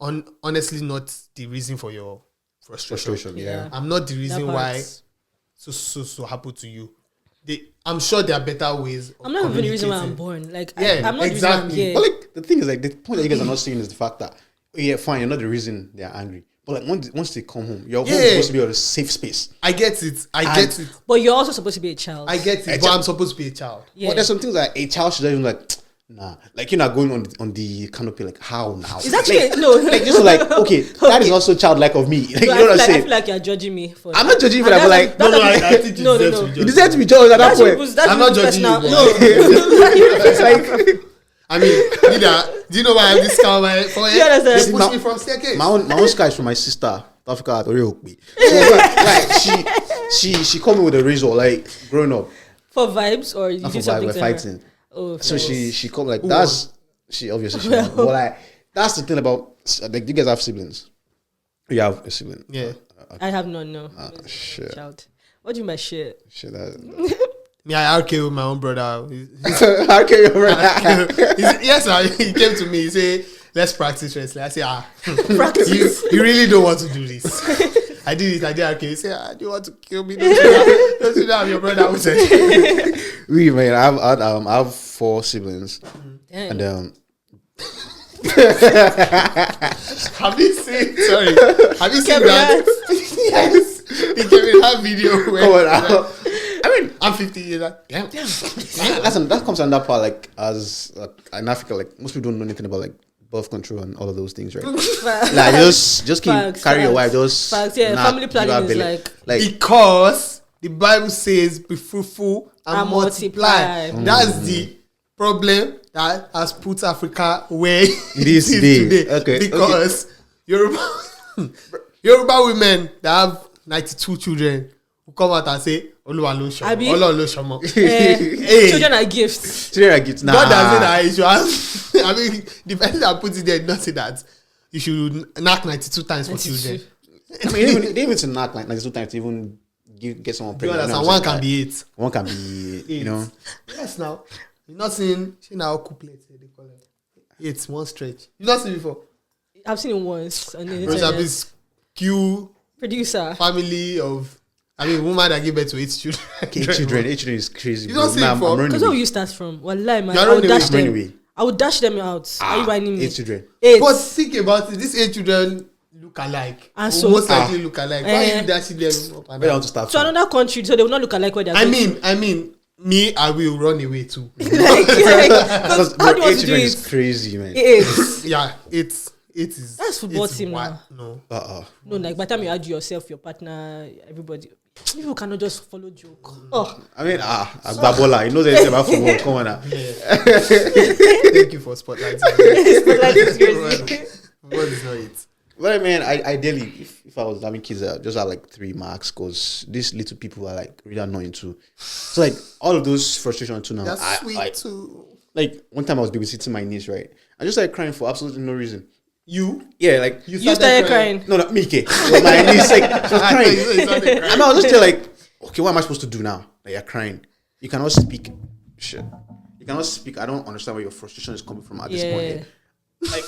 honestly, not the reason for your frustration. Yeah. I'm not the reason why so happened to you. I'm sure there are better ways. I'm not even the reason why I'm born. Like, I'm not exactly. the reason I'm here. But like the thing is, like the point that you guys are not seeing is the fact that fine, you're not the reason they are angry. But like once they come home, your home is supposed to be a safe space. I get it. I get it. But you're also supposed to be a child. I get it. But I'm supposed to be a child. Yeah. But there's some things that a child should even like. Nah, like you're not going on the canopy. Like how now? It's actually like, no. Like just like okay, that is also childlike of me. Like, you know what I'm saying? I feel like you're judging me for. I'm not judging you for that, but like I think no. You deserve to be judged at that point. I'm not judging you. It's like I mean, do you know why I have this car on my forehead? They push me from staircase. my own sky is from my sister. Africa at Oreokbe. So like she called me with a razor like growing up. For vibes or you do something we're to fighting. Her? Oh, so she called like that's she obviously she but like that's the thing about like you guys have siblings. You have a sibling. Yeah. I have none. No. Shit. Child. What do you mean by shit? Shit. Me, I RK with my own brother. RK your brother. Yes, he came to me. He said, "Let's practice wrestling." I said, Practice. You really don't want to do this." I did it. I did RK. He said, "Do you want to kill me? Don't you know I'm your brother?" Who said, We man, I have 4 siblings, Damn. and have you seen? Sorry, have you seen that? Yes, the Kevin Hart video where I mean, I'm 50 years old. Damn. that comes under part like as in Africa, like most people don't know anything about like birth control and all of those things, right? Like just carry your wife, just family planning is like because the Bible says be fruitful and multiply. That's the problem that has put Africa where it is today. Okay, because Yoruba women that have 92 children who come out and say Oluwa lo shomo. Children are gifts. Children are gifts. Nah. God doesn't say that you should have. I mean, the person that put it there did not say that you should knock 92 times for children. I mean, they even to knock like 92 times to even get someone pregnant. One can be 8. One can be 8. You know. Yes, now you're not seeing now couplet. They call it. It's one stretch. You've not seen it before. I've seen it once on the internet. Q producer family of. I mean, woman that gave birth to 8 children. 8 children is crazy. You don't see it before. Because where will you start from? Wallahi, man. I would dash them out. Are you whining me? 8 children. 8. But think about it. These 8 children look alike. And so most likely look alike. Why are you dashing them up? Where to start? So another country, so they will not look alike where they are. I mean, me, I will run away too. Because 8 children is crazy, man. It is. That's football team now. No. No, like by the time you add yourself, your partner, everybody. People cannot just follow joke. Oh. I mean, Babola, you know anything about football. Come on now. Thank you for spotlighting. Spotlight is crazy. Football is not it. Well, I mean, ideally, if I was having kids, just have like 3 marks because these little people are like really annoying too. So like all of those frustrations too now. That's sweet too. Like one time I was babysitting my niece, right? I just started crying for absolutely no reason. You? Yeah, like you started crying. No, not me. Like, my niece, like she was crying. And I was just there, like, okay, what am I supposed to do now? Like you're crying. You cannot speak. Shit. You cannot speak. I don't understand where your frustration is coming from at this point. Like,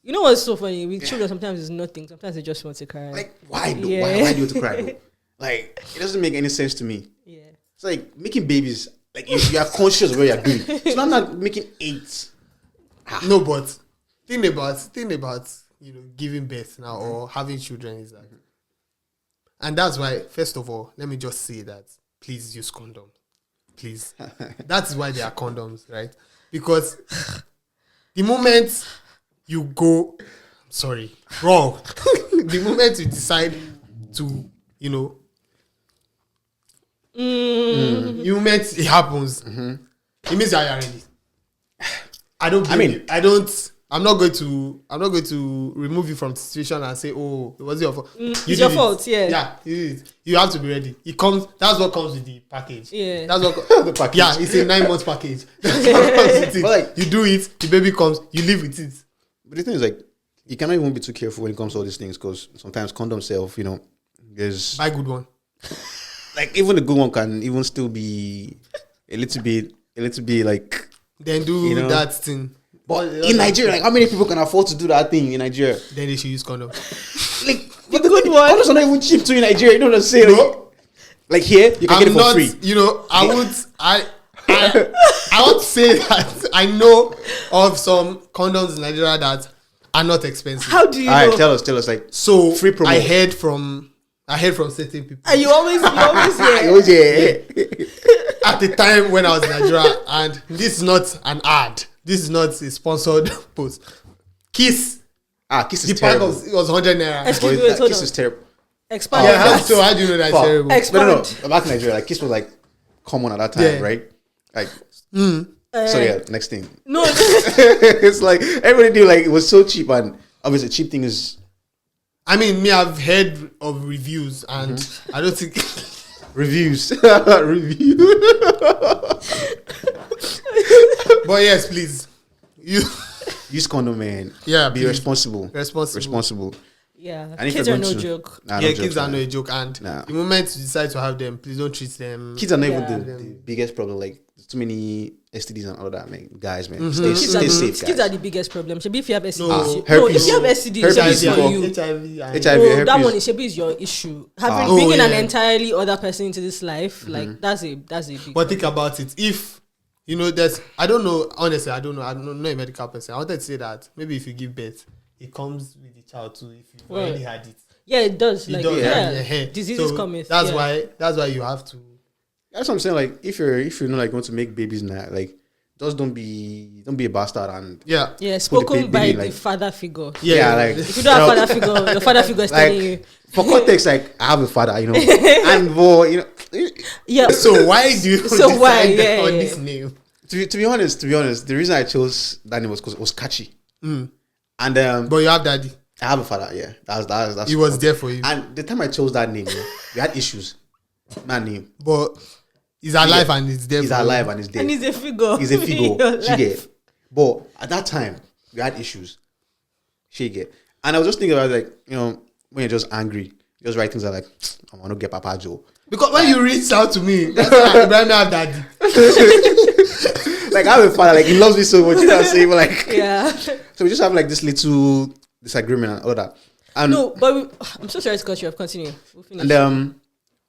you know what's so funny? With children, sometimes it's nothing. Sometimes they just want to cry. Like, why do why do you want to cry? Though? Like, it doesn't make any sense to me. Yeah. It's like making babies. Like, you are conscious of what you're doing. So I'm not making 8. No, but think about giving birth now or having children is like, and that's why first of all, let me just say that please use condoms, please. That's why there are condoms, right? Because the moment you go, wrong. The moment you decide to, the moment it happens, it means that you're ready. I'm not going to remove you from the situation and say, oh, it was your fault. It's your fault, yeah. Yeah, it is. You have to be ready. That's what comes with the package. Yeah. That's what the package. Yeah, it's a 9-month package. That's what comes with it. But like, you do it, the baby comes, you live with it. But the thing is, like, you cannot even be too careful when it comes to all these things because sometimes condom self, there's buy good one. Like even the good one can even still be a little bit like. Then do that thing. But in Nigeria, like how many people can afford to do that thing in Nigeria? Then they should use condom. Like The good one. Condoms are not even cheap too in Nigeria. You know what I'm saying? No. Like here, you can get it for free. You know, I would say that I know of some condoms in Nigeria that are not expensive. How do you All know? right, tell us. Like, So free promo. I heard from certain people And you always yeah. at the time when I was in Nigeria, and this is not an ad. This is not a sponsored post. Kiss. Kiss The is pack terrible. it was 100 naira. Excuse me, wait, hold Kiss on. is terrible. Expand. Yeah, how do you know that it's Fuck. terrible? Expand. No. Back in Nigeria, like Kiss was like common at that time, Yeah. right? Like, so yeah. Next thing, No. it's like everybody knew like it was so cheap, and obviously cheap thing is I mean, me, I've heard of reviews, and I don't think. reviews. But yes, please. Use condom, man. Yeah, be please. responsible. Responsible. Yeah. And if Kids you're are no going to- joke. Nah, Yeah, no kids jokes, are man. no joke, and Nah. the moment you decide to have them, please don't treat them. Kids are not Yeah. even the biggest problem. Like there's too many STDs and all that, man. Guys, man, Kids stay are, safe, kids guys. are the biggest problem. Should be if you have STDs. No. No, Herpes. if you have STDs, Herpes it's is for for- you. HIV. HIV, Oh, herpes. that one is be is your issue. Having Oh, bringing an yeah. entirely other person into this life, like that's a big. But think about it. If you know, I don't know. Honestly, I don't know. I'm not a medical person. I wanted to say that maybe if you give birth, it comes with the child too. If you've Right. already had it, Yeah, it does. it Like does. yeah, diseases So come with. That's yeah. why you have to. That's what I'm saying. Like if you're not like going to make babies now, like just don't be a bastard and Yeah. Yeah, put the spoken by baby, the like- father figure. yeah, like If you don't have father figure, your father figure is telling you. for context, like I have a father, you know, and for you know, Yeah. So why do you So why? decide Yeah, on yeah. this name? to be honest, the reason I chose that name was because it was catchy, and But you have daddy. I have a father. Yeah, that's He was there for you. And the time I chose that name, we had issues. That name, But he's alive and he's there. he's for you. alive and he's dead. And he's a figure. He's a in figure. your She life. get. But at that time, we had issues. She get. And I was just thinking about like, you know, when you're just angry, you just write things like, I want to get Papa Joe. Because when you reached out to me, that's why Ibrahim have daddy. Like I have a father, like he loves me so much, you know what I'm saying? But like Yeah. so we just have like this little disagreement and all that. And No, but I'm so sorry to cut you off. Continue. We'll finish. and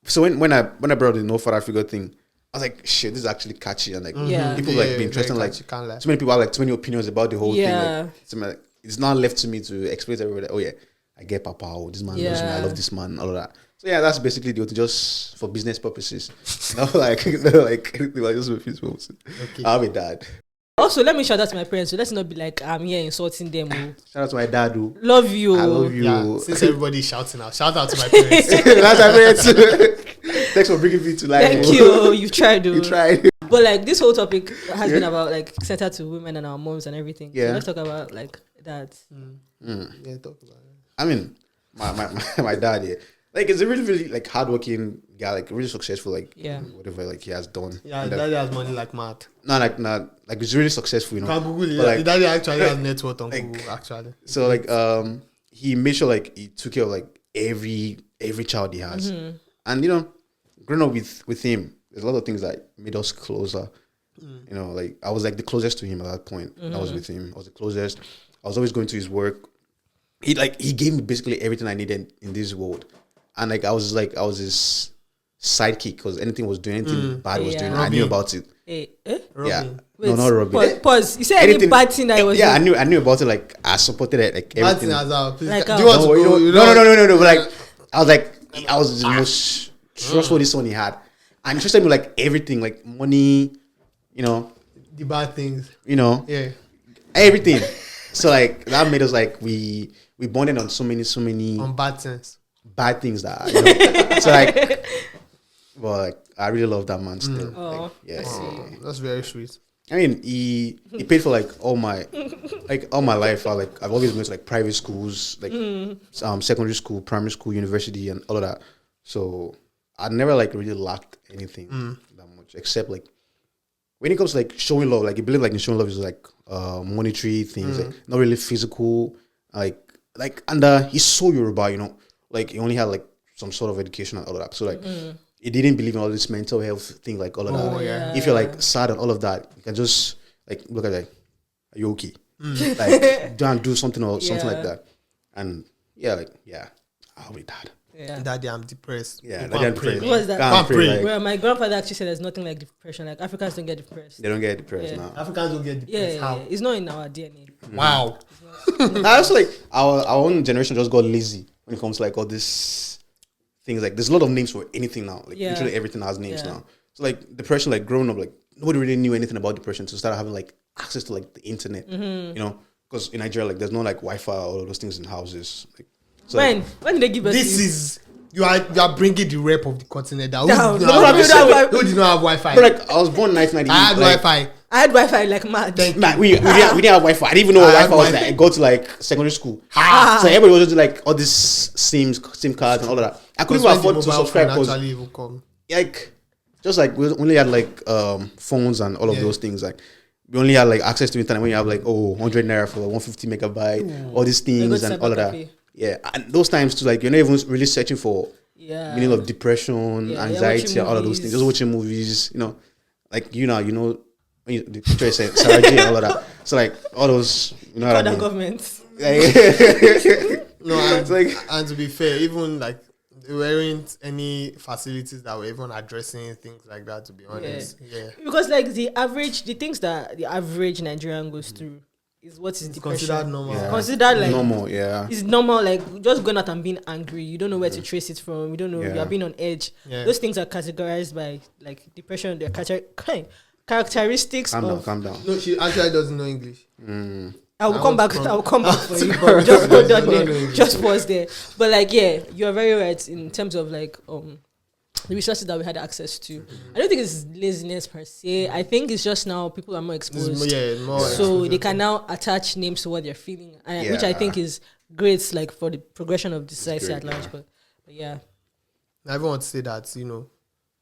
so when I brought the no father figure thing, I was like, shit, this is actually catchy and like Yeah. people like be interested in like You can't lie. so many people have like too many opinions about the whole Yeah. thing. Like, so like, it's not left to me to explain to everybody. Oh yeah, I get Papa. Oh, this man loves me. I Yeah. love this man. All of that. So yeah, that's basically the just for business purposes. Not like anything like just for business purposes. Okay. I have a dad. Also, let me shout out to my parents. So let's not be like I'm here insulting them. Oh. Shout out to my dad. Who Love you. I love you. Yeah, since everybody's shouting out, shout out to my parents. That's my parents. Thanks for bringing me to life. Thank you. You tried. You Oh. tried. But like this whole topic has been about like centered to women and our moms and everything. Yeah. So let's talk about like that. Yeah, talk about it. I mean, my dad, yeah. Like, it's a really, really, like, hardworking guy, like, really successful, like, Yeah. whatever, like, he has done. Yeah, And, daddy has money like mad. not, like, he's really successful, you You know. can Google it. But, Yeah. like, Daddy actually has net worth on like- Google, actually. so, like, he made sure, like, he took care of, like, every child he has. And, you know, growing up with him, there's a lot of things that made us closer. You know, like, I was, like, the closest to him at that point. I was with him. I was the closest. I was always going to his work. He gave me basically everything I needed in this world. And, like, I was his sidekick because anything bad was Yeah. doing, I knew about it. Hey, Yeah. Robin. No, not Robin. Pause. You said any Anything- bad thing that I was Yeah, doing? I knew about it. Like, I supported it, like, everything. Martin Hazard, please. Like, Do you want to No, go? you know, no. But like, I was the most trustworthy son he had, and he trusted me with, like, everything, like money, you know, The bad things. Yeah. everything. So like that made us like we bonded on so many On bad things. bad things that you know. So like, well, like I really love that man still. Oh, Like, yeah. Oh, that's very sweet. I mean, he paid for like all my life. I've always been to like private schools, like secondary school, primary school, university, and all of that. So I never like really lacked anything that much, except like when it comes to like showing love. Like you believe like in showing love is like monetary things, like not really physical. And he's so Yoruba, you know. Like he only had like some sort of education and all of that. So like he didn't believe in all this mental health thing, like all of that. Oh, yeah. If you're like sad and all of that, you can just like look at like, are you okay? Like do something or something like Yeah. that. And yeah, I'll be dad. Yeah. Daddy, I'm depressed. Yeah, Go daddy, and I'm pray. depressed. What's that? Can't pray. Pray. Like, Well, my grandfather actually said there's nothing like depression. Like Africans don't get depressed. they don't get depressed Yeah. now. Africans don't get Yeah, depressed. How? it's not in our DNA. Wow. I also like our own generation just got lazy when it comes to like all this things. Like there's a lot of names for anything now. Like literally everything has names now. So like depression, like growing up, like nobody really knew anything about depression. So start having like access to like the internet. You know, because in Nigeria, like there's no like Wi-Fi or all of those things in houses. Like, so, When did they give us This is you are bringing the rep of the continent down. Down. Who No, did not have Wi-Fi? but like I was born in 1998. I had like, Wi-Fi. I had Wi-Fi like mad. Nah, we didn't have Wi-Fi. I didn't even know what I had Wi-Fi was. Wi-Fi. Like, I go to like secondary school. So everybody was just like all these SIM cards and all of that. I couldn't even afford to subscribe because actually even come. like just like we only had like phones and all of those things. Like we only had like access to internet when you have like 100 naira for 150 megabyte, all these things and all of that. Yeah, and those times too, like you're not even really searching for meaning of depression, anxiety, and all of those things. Just watching movies, you know, like you know when the picture is Sarah J and all of that. So like all those, you know what I mean? Government. No, and, like, and to be fair, even like there weren't any facilities that were even addressing things like that. To be honest, yeah. Because like the things that the average Nigerian goes through is what is depression. Considered normal. Yeah. Considered like normal, yeah. It's normal, like just going out and being angry. You don't know where to trace it from. You don't know. You are being on edge. Yeah. Those things are categorized by like depression. They're characteristics. Calm down. No, she actually doesn't know English. I will come back for you. But just hold on there. Just pause there. But like, yeah, you're very right in terms of like the resources that we had access to. I don't think it's laziness per se. I think it's just now people are more exposed. More so they can now attach names to what they're feeling, which I think is great, like for the progression of the society at large. But yeah. I even want to say that, you know,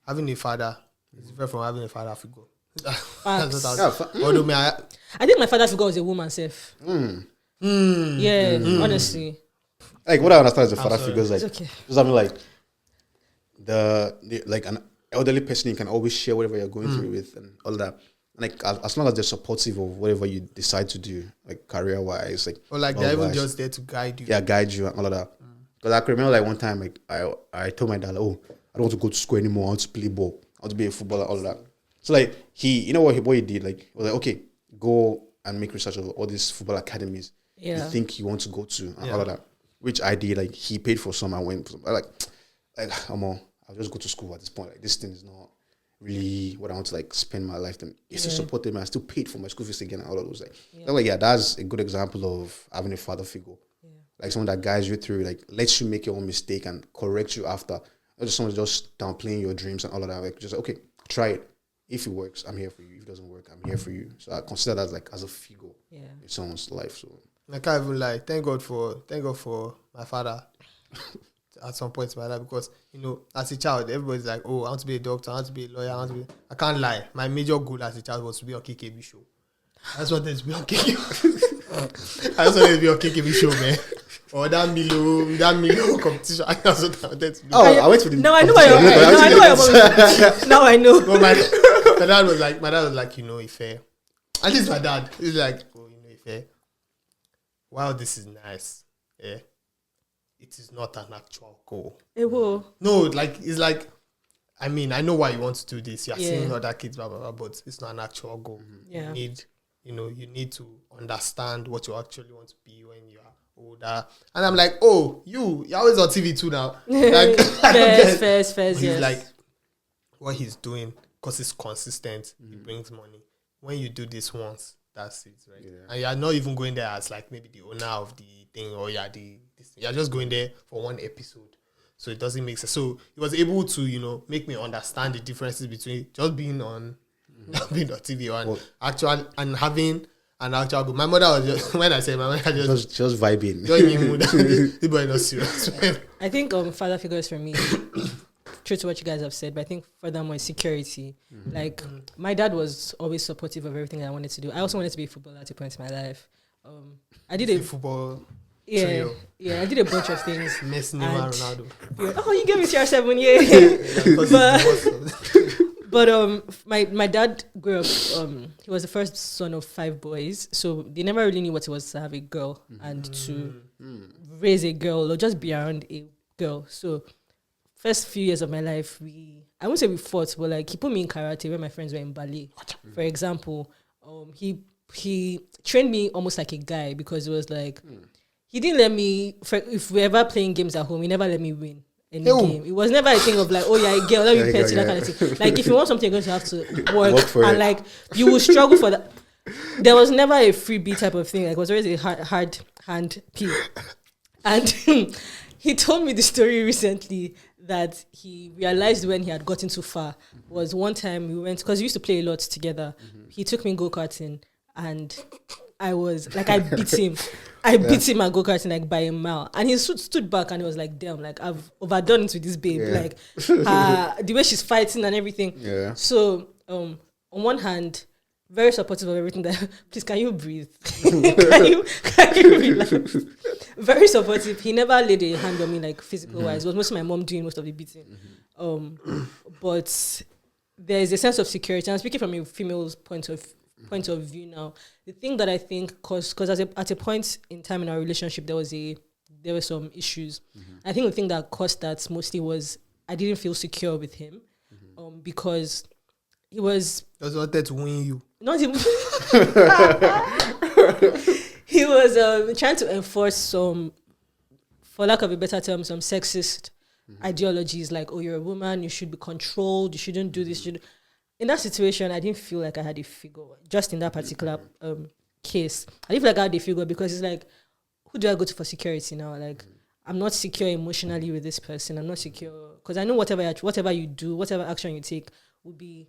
having a father is different from having a father figure. Although I think my father figure was a woman self. Yeah, honestly. Like what I understand is the father figure is like It's okay. just having like the like an elderly person you can always share whatever you're going through with and all that. Like as long as they're supportive of whatever you decide to do, like career wise, like or like they're even just there to guide you. Yeah, guide you and all of that. Because I can remember like one time like I told my dad, oh, I don't want to go to school anymore, I want to play ball, I want to be a footballer, all of that. So like you know what he did? Like he was like, okay, go and make research of all these football academies you think you want to go to and all of that. Which I did, like he paid for some, I went for some. I'll just go to school at this point. Like this thing is not really what I want to like spend my life. Then he still supported me. I still paid for my school fees again and all of those. Like that's a good example of having a father figure. Like someone that guides you through, like lets you make your own mistake and corrects you after. Not just someone just downplaying your dreams and all of that. Like just okay, try it. If it works, I'm here for you. If it doesn't work, I'm here for you. So I consider that like as a figure in someone's life. So I can't even lie. Thank God for my father at some point in my life, because you know, as a child, everybody's like, oh, I want to be a doctor, I want to be a lawyer, I can't lie. My major goal as a child was to be on KKB show. I just wanted to be on KKB. I just wanted to be on KKB show, man. Or that Milo competition. I just wanted to be. Oh, I went to the. No, I know why you're. Now I know. But my dad was like, you know, Ife. At least my dad. He's like, oh, you know, Ife. Wow, this is nice. Yeah. It is not an actual goal. It will. No, like it's like, I mean, I know why you want to do this. You're seeing other kids, blah blah blah, but it's not an actual goal. Yeah. You need to understand what you actually want to be when you are older. And I'm like, oh, you're always on TV too now. Like, Fairs, he's like, what he's doing, because it's consistent, it brings money. When you do this once, that's it, right? Yeah. And you're not even going there as like maybe the owner of the thing, or you're just going there for one episode. So it doesn't make sense. So he was able to, you know, make me understand the differences between just being on TV and actual and having an actual goal. My mother was just, when I say my mother just vibing. The boy not serious. I think father figures for me, true to what you guys have said, but I think furthermore security. Like my dad was always supportive of everything that I wanted to do. I also wanted to be a footballer at a point in my life. I did a football. Yeah, I did a bunch of things. Messi, Neymar, Ronaldo. Yeah. Oh, you gave me CR7, But my dad grew up. He was the first son of 5 boys, so they never really knew what it was to have a girl and to raise a girl or just be around a girl. So first few years of my life, I won't say we fought, but like he put me in karate when my friends were in ballet. For example, he trained me almost like a guy, because it was like he didn't let me, if we ever playing games at home, he never let me win any game. It was never a thing of like, oh yeah, girl, let me pet you, that kind of thing. Like if you want something, you're going to have to work for and it. Like you will struggle for that. There was never a freebie type of thing. Like it was always a hard hand peel. And he told me the story recently that he realized when he had gotten too far was one time we went, because we used to play a lot together. He took me go-karting, and I was like, I beat him. I beat him at go-karting like by a mile. And he stood back and he was like, damn, like I've overdone it with this babe. Like the way she's fighting and everything. Yeah. So on one hand, very supportive of everything that, please, can you breathe? can you relax? Very supportive. He never laid a hand on me like physical wise. It was mostly my mom doing most of the beating. But there is a sense of security. I'm speaking from a female's point of view now. The thing that I think, because at a point in time in our relationship, there were some issues. I think the thing that caused that mostly was I didn't feel secure with him, because he was wanted to win you. Not even. He was trying to enforce some, for lack of a better term, some sexist ideologies, like, oh, you're a woman, you should be controlled, you shouldn't do this. In that situation, I didn't feel like I had a figure. Just in that particular case, I didn't feel like I had a figure, because it's like, who do I go to for security now? Like, I'm not secure emotionally with this person. I'm not secure, because I know whatever you do, whatever action you take will be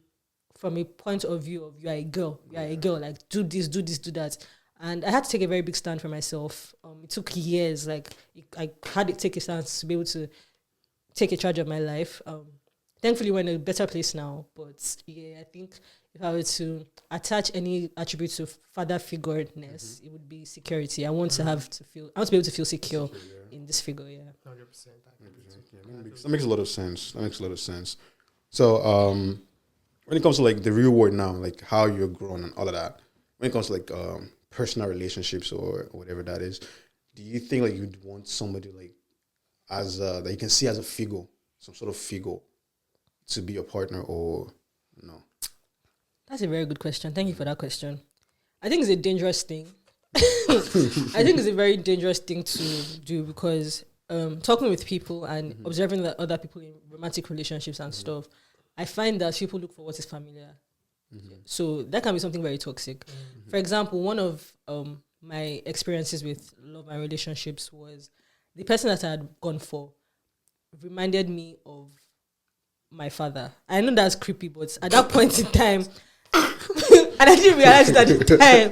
from a point of view of you are a girl, like do this, do that. And I had to take a very big stand for myself. It took years. Like I had to take a stance to be able to take a charge of my life. Thankfully, we're in a better place now. But yeah, I think if I were to attach any attribute to father figureness, it would be security. I want to be able to feel secure in this figure. Yeah, 100%. That makes a lot of sense. So, when it comes to like the real world now, like how you're grown and all of that, when it comes to like personal relationships or whatever that is, do you think like you'd want somebody like as that you can see as a figure, some sort of figure, to be your partner, or no? That's a very good question. Thank you for that question. I think it's a dangerous thing. I think it's a very dangerous thing to do, because talking with people and observing that other people in romantic relationships and stuff, I find that people look for what is familiar. So that can be something very toxic. For example, one of my experiences with love and relationships was the person that I had gone for reminded me of my father. I know that's creepy, but at that point in time, and I didn't realize it at the time,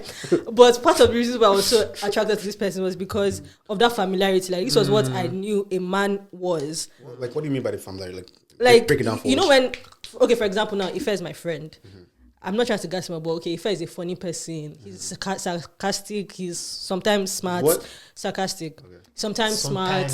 but part of the reason why I was so attracted to this person was because of that familiarity. Like, this was what I knew a man was. Like, what do you mean by the familiarity? Like, break it down for us. when, okay, for example, now, Ife is my friend. I'm not trying to gas him up, but okay, Ife is a funny person. He's sarcastic. He's sometimes smart. What? Sarcastic. Okay. Sometimes smart.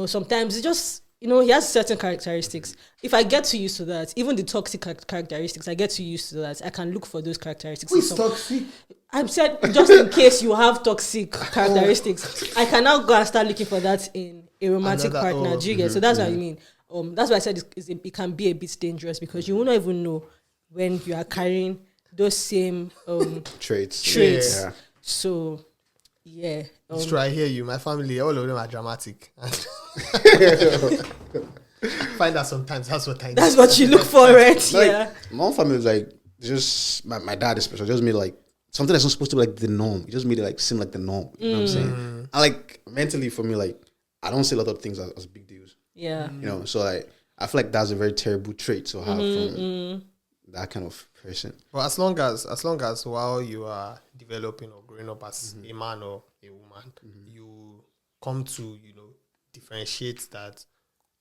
Sometimes it's just, he has certain characteristics. If I get too used to that, even the toxic characteristics, I get too used to that, I can look for those characteristics. Who's toxic? I'm said, just in case you have toxic characteristics, I can now go and start looking for that in a romantic partner. Do you get? So that's what I mean. That's why I said it can be a bit dangerous, because you will not even know when you are carrying those same traits. Yeah. So, yeah. I hear you. My family, all of them are dramatic. Find that sometimes. That's what you look for, right? Like, yeah. My own family is like, just my dad especially just made like something that's not supposed to be like the norm. It just made it like seem like the norm. You know what I'm saying? And like mentally for me, like I don't see a lot of things as big deals. Yeah. So like I feel like that's a very terrible trait to have from that kind of person. But as long as while you are developing or growing up as a man or a woman, you come to, differentiate that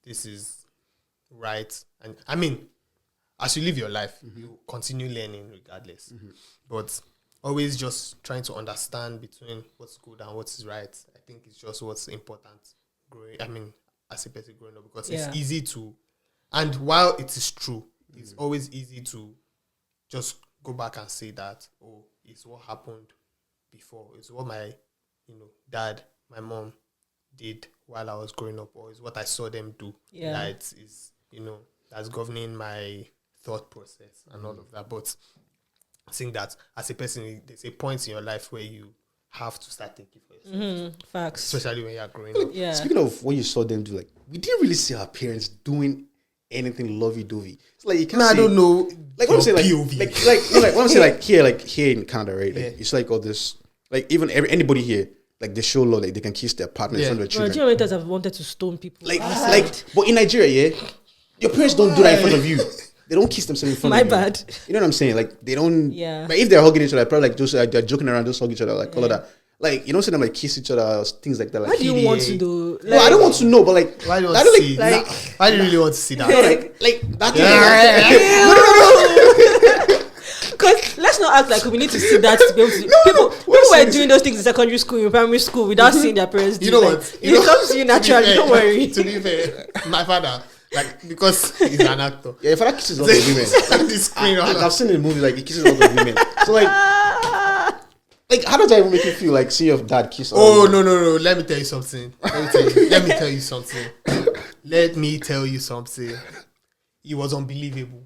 this is right. And I mean, as you live your life, you continue learning regardless. But always just trying to understand between what's good and what is right. I think it's just what's important as a person growing up, because it's easy to, and while it is true, it's always easy to just go back and say that, oh, it's what happened before. It's what my, dad, my mom did while I was growing up, or is what I saw them do. Yeah. That is, that's governing my thought process and all of that. But I think that as a person, there's a point in your life where you have to start thinking for yourself. Facts. Especially when you're growing up. Yeah. Speaking of what you saw them do, like, we didn't really see our parents doing anything lovey-dovey. It's like, you can't say, I don't know. like, what I'm saying, POV. like what I'm saying, like here in Canada, right? Like, it's like all this, like, even anybody here, like, they show love, like, they can kiss their partner in front of their children. Nigerian waiters have wanted to stone people. Like, but in Nigeria, yeah, your parents don't do that in front of you. They don't kiss themselves in front of you. My bad. You know what I'm saying? Like, they don't. Yeah. Like, if they're hugging each other, probably like just they're joking around, just hug each other, like all of that. Like, you don't see them like kiss each other, things like that. Like, What do you want to do? no, I don't want to know, but like, Why do you want to see? like, Why do you really want to see that? like that. Because let's not act like we need to see that to be able to. People were doing those things in secondary school, in primary school, without seeing their parents do. You know like, what? It comes to you naturally. Don't worry. To be fair, my father, like, because he's an actor. Yeah, if I kisses lots of women, The screen all I've seen in the movie like he kisses lots of women. So like how does that even make you feel? Like see your dad kiss? Oh no! Let me tell you something. Let me tell you something. Let me tell you something. It was unbelievable.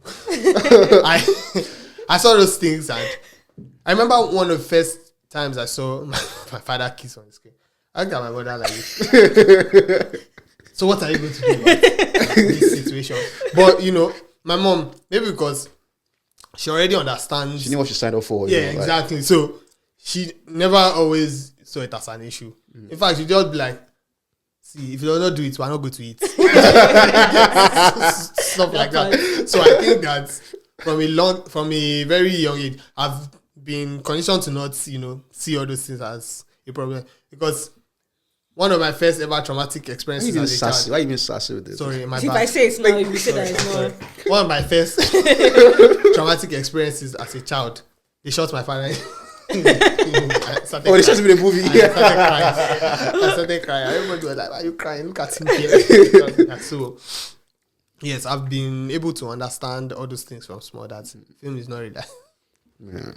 I saw those things, and I remember one of the first times I saw my father kiss on the screen. I looked at my mother like this. So what are you going to do about this situation? But my mom, maybe because she already understands. She knew what she signed up for. Yeah, exactly. So she never always saw it as an issue. In fact, she just be like, see, if you don't do it, we're not going to eat. Stuff like that. So I think that from a very young age, I've been conditioned to not, see all those things as a problem. Because one of my first ever traumatic experiences as a child. Why are you being sassy with this? Sorry, my If bad. I say it's now, you say that it's not. One of my first traumatic experiences as a child, they shot my father. They shot him in a movie. I started crying. Everybody was like, "Why are you crying? Look at him here." So, yes, I've been able to understand all those things from small. That film is not really that. Yeah.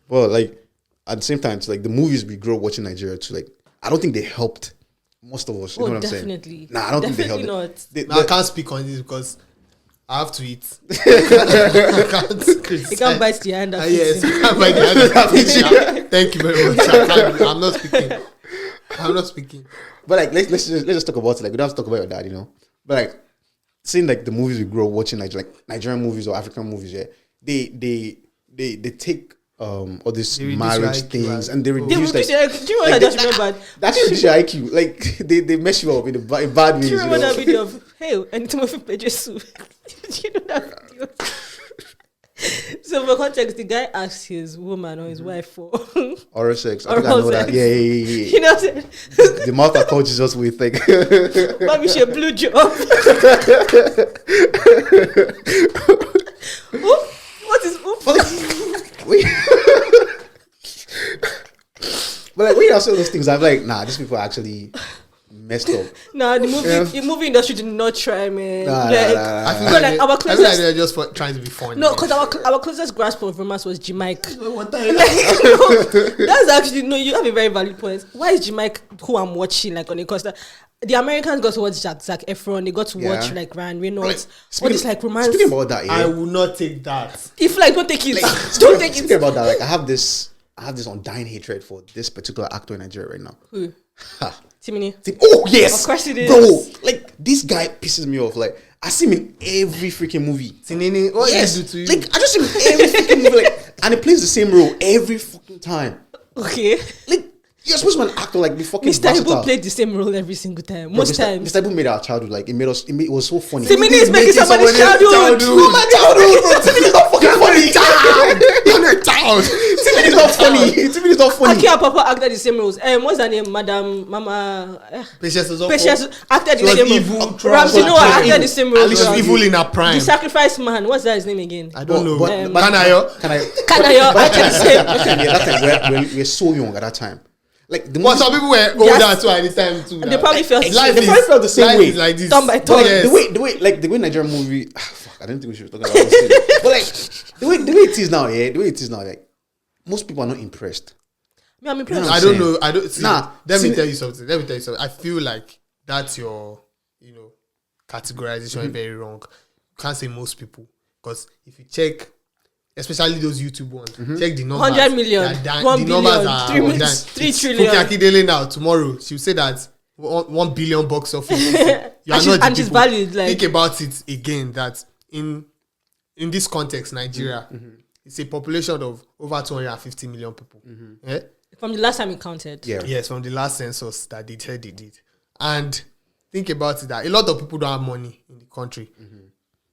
Well, like at the same time, it's like the movies we grew up watching in Nigeria too. Like I don't think they helped most of us. You know what I'm definitely. saying? Nah, I don't think they helped. Definitely I can't speak on this because I have to eat. I can't criticize. You can't bite the hand. Yes, I can't bite the hand that feeds you. Thank you very much. I'm not speaking. But like, let's just talk about it. Like, we don't have to talk about your dad, But like, seeing like the movies we grew up watching, like Nigerian movies or African movies, yeah, they take all these marriage things and they reduce like. Do you know what I just remembered? That's reduce your IQ. Like they mess you up in bad ways. Do you remember that video of hey, and Timothy play Jesus? Do you know that video? So for context, the guy asked his woman or his wife for oral sex. I think I know that. Yeah. You know what I'm saying? The mouth that called Jesus with like Mommy, she a blue job. What is Wait. But like when you say those things, I'm like, nah, these people are actually messed up. Nah, the movie industry did not try, man. I feel like they're just trying to be funny. No, because our closest grasp of romance was Jamaica. What That's actually you have a very valid point. Why is Jamaica who I'm watching like on the coaster? The Americans got to watch Zac Efron. They got to watch like Ryan Reynolds. All this like romance. Speaking about that, yeah, I will not take that. If like don't take it, like, don't take it. Speaking about that, like I have this undying hatred for this particular actor in Nigeria right now. Who? Timini. Oh yes, Of course it is, bro. Like this guy pisses me off. Like I see him in every freaking movie. Tinini, what yes, do to you? like I just see him in every freaking movie. Like, and he plays the same role every fucking time. Okay. Like you're supposed to be an actor, like be fucking Mr. versatile. Ibu played the same role every single time. Most times. Mr. Ibu made our childhood like it was so funny. Timini is making somebody's childhood. No, my childhood, bro. Timini is not fucking funny. You're a child. Timini is not funny. Timini is not funny. Aki and Papa acted the same roles. What's her name? Madam Mama. Patience acted the same role. Ramsey Noah acted the same role. At least evil in her prime. The sacrifice man. What's that his name again? I don't know. Kanayo acted the same. That time we're so young at that time. Like some people were older too at this time too. They probably felt the same way. Like this. Turn by turn. Yes. The way Nigerian movie. Fuck, I didn't think we should be talking about this. But like the way it is now, like most people are not impressed. Yeah, I'm impressed. I don't know. I don't see. Nah, Let me tell you something. I feel like that's your, categorization is very wrong. You can't say most people, because if you check, especially those YouTube ones, check the numbers. 100 million, 1 billion, 3 trillion. Funke Akindele now, tomorrow, she'll say that 1 billion box office. You are not the she's people. valued. Like, think about it again, that in this context, Nigeria, it's a population of over 250 million people. Yeah? From the last time we counted. Yeah. Yes, from the last census that they said they did. And think about it, that a lot of people don't have money in the country.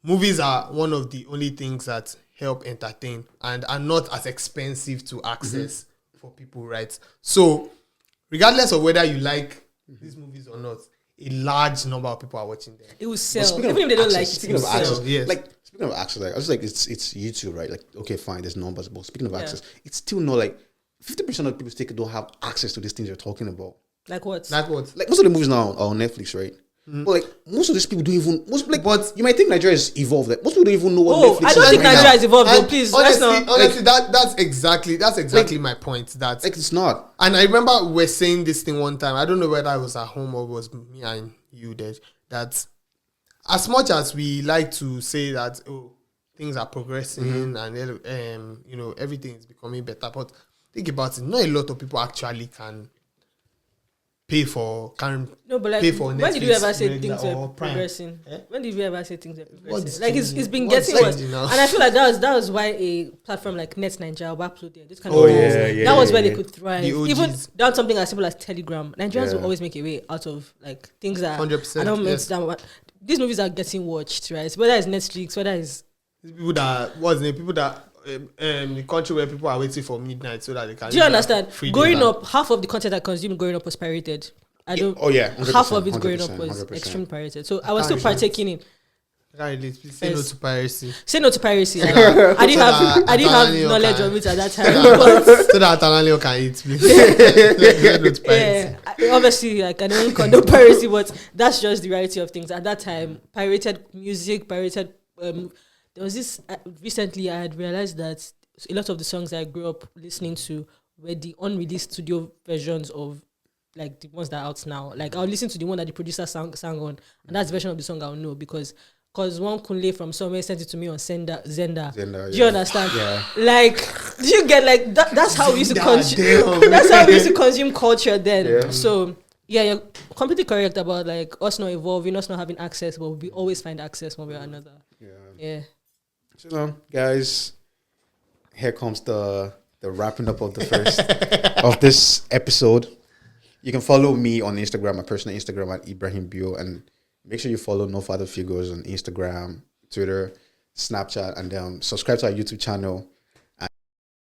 Movies are one of the only things that help entertain and are not as expensive to access for people, right? So, regardless of whether you like these movies or not, a large number of people are watching them. It will sell. Even if they don't like it, speaking of sell. access, Yes. like speaking of access, like I was like, it's YouTube, right? Like, okay, fine, there's numbers, but speaking of access, it's still not like 50% of people's ticket don't have access to these things you're talking about. Like what? Like what? Like most of the movies now are on Netflix, right? But like most of these people don't even but you might think Nigeria is evolved. Like most people don't even know what Netflix is. I don't think right Nigeria now. is evolved. And Though, please, honestly, that's exactly my point. That Like it's not. And I remember we were saying this thing one time. I don't know whether I was at home or it was me and you there. That as much as we like to say that things are progressing and everything is becoming better, but think about it. Not a lot of people actually can pay for Netflix. When did you ever say things were progressing? When did you ever say things were progressing? Like it's been getting worse, and I feel like that was why a platform like Net Nigeria or Upload this kind of things, that was where they could thrive. Even down something as simple as Telegram, Nigerians will always make a way out of like things that 100%. I don't make that. These movies are getting watched, right? Whether it's Netflix, whether it's people that the country where people are waiting for midnight so that they can. Do you understand? Growing up, half of the content I consumed growing up was pirated. I don't. Oh yeah, half of it growing up was extremely pirated. So I was still partaking in. Please say no to piracy. Say no to piracy. I didn't have knowledge of it at that time. So that Atananio can eat, please. Say no to piracy. Yeah, obviously, like I don't condone piracy, but that's just the reality of things. At that time, pirated music, pirated. There was this recently. I had realized that a lot of the songs I grew up listening to were the unreleased studio versions of like the ones that are out now. Like I'll listen to the one that the producer sang on, and that's the version of the song I'll know because one Kunle from somewhere sent it to me on Zenda. Do you understand? Yeah. Like, do you get like that? That's how we used to consume. That's how we used to consume culture then. Yeah. So yeah, you're completely correct about like us not evolving, us not having access, but we always find access one way or another. Yeah. So guys, here comes the wrapping up of the first of this episode. You can follow me on Instagram, my personal Instagram at Ibrahim Bio, and make sure you follow No Father Figures on Instagram, Twitter, Snapchat, and subscribe to our YouTube channel.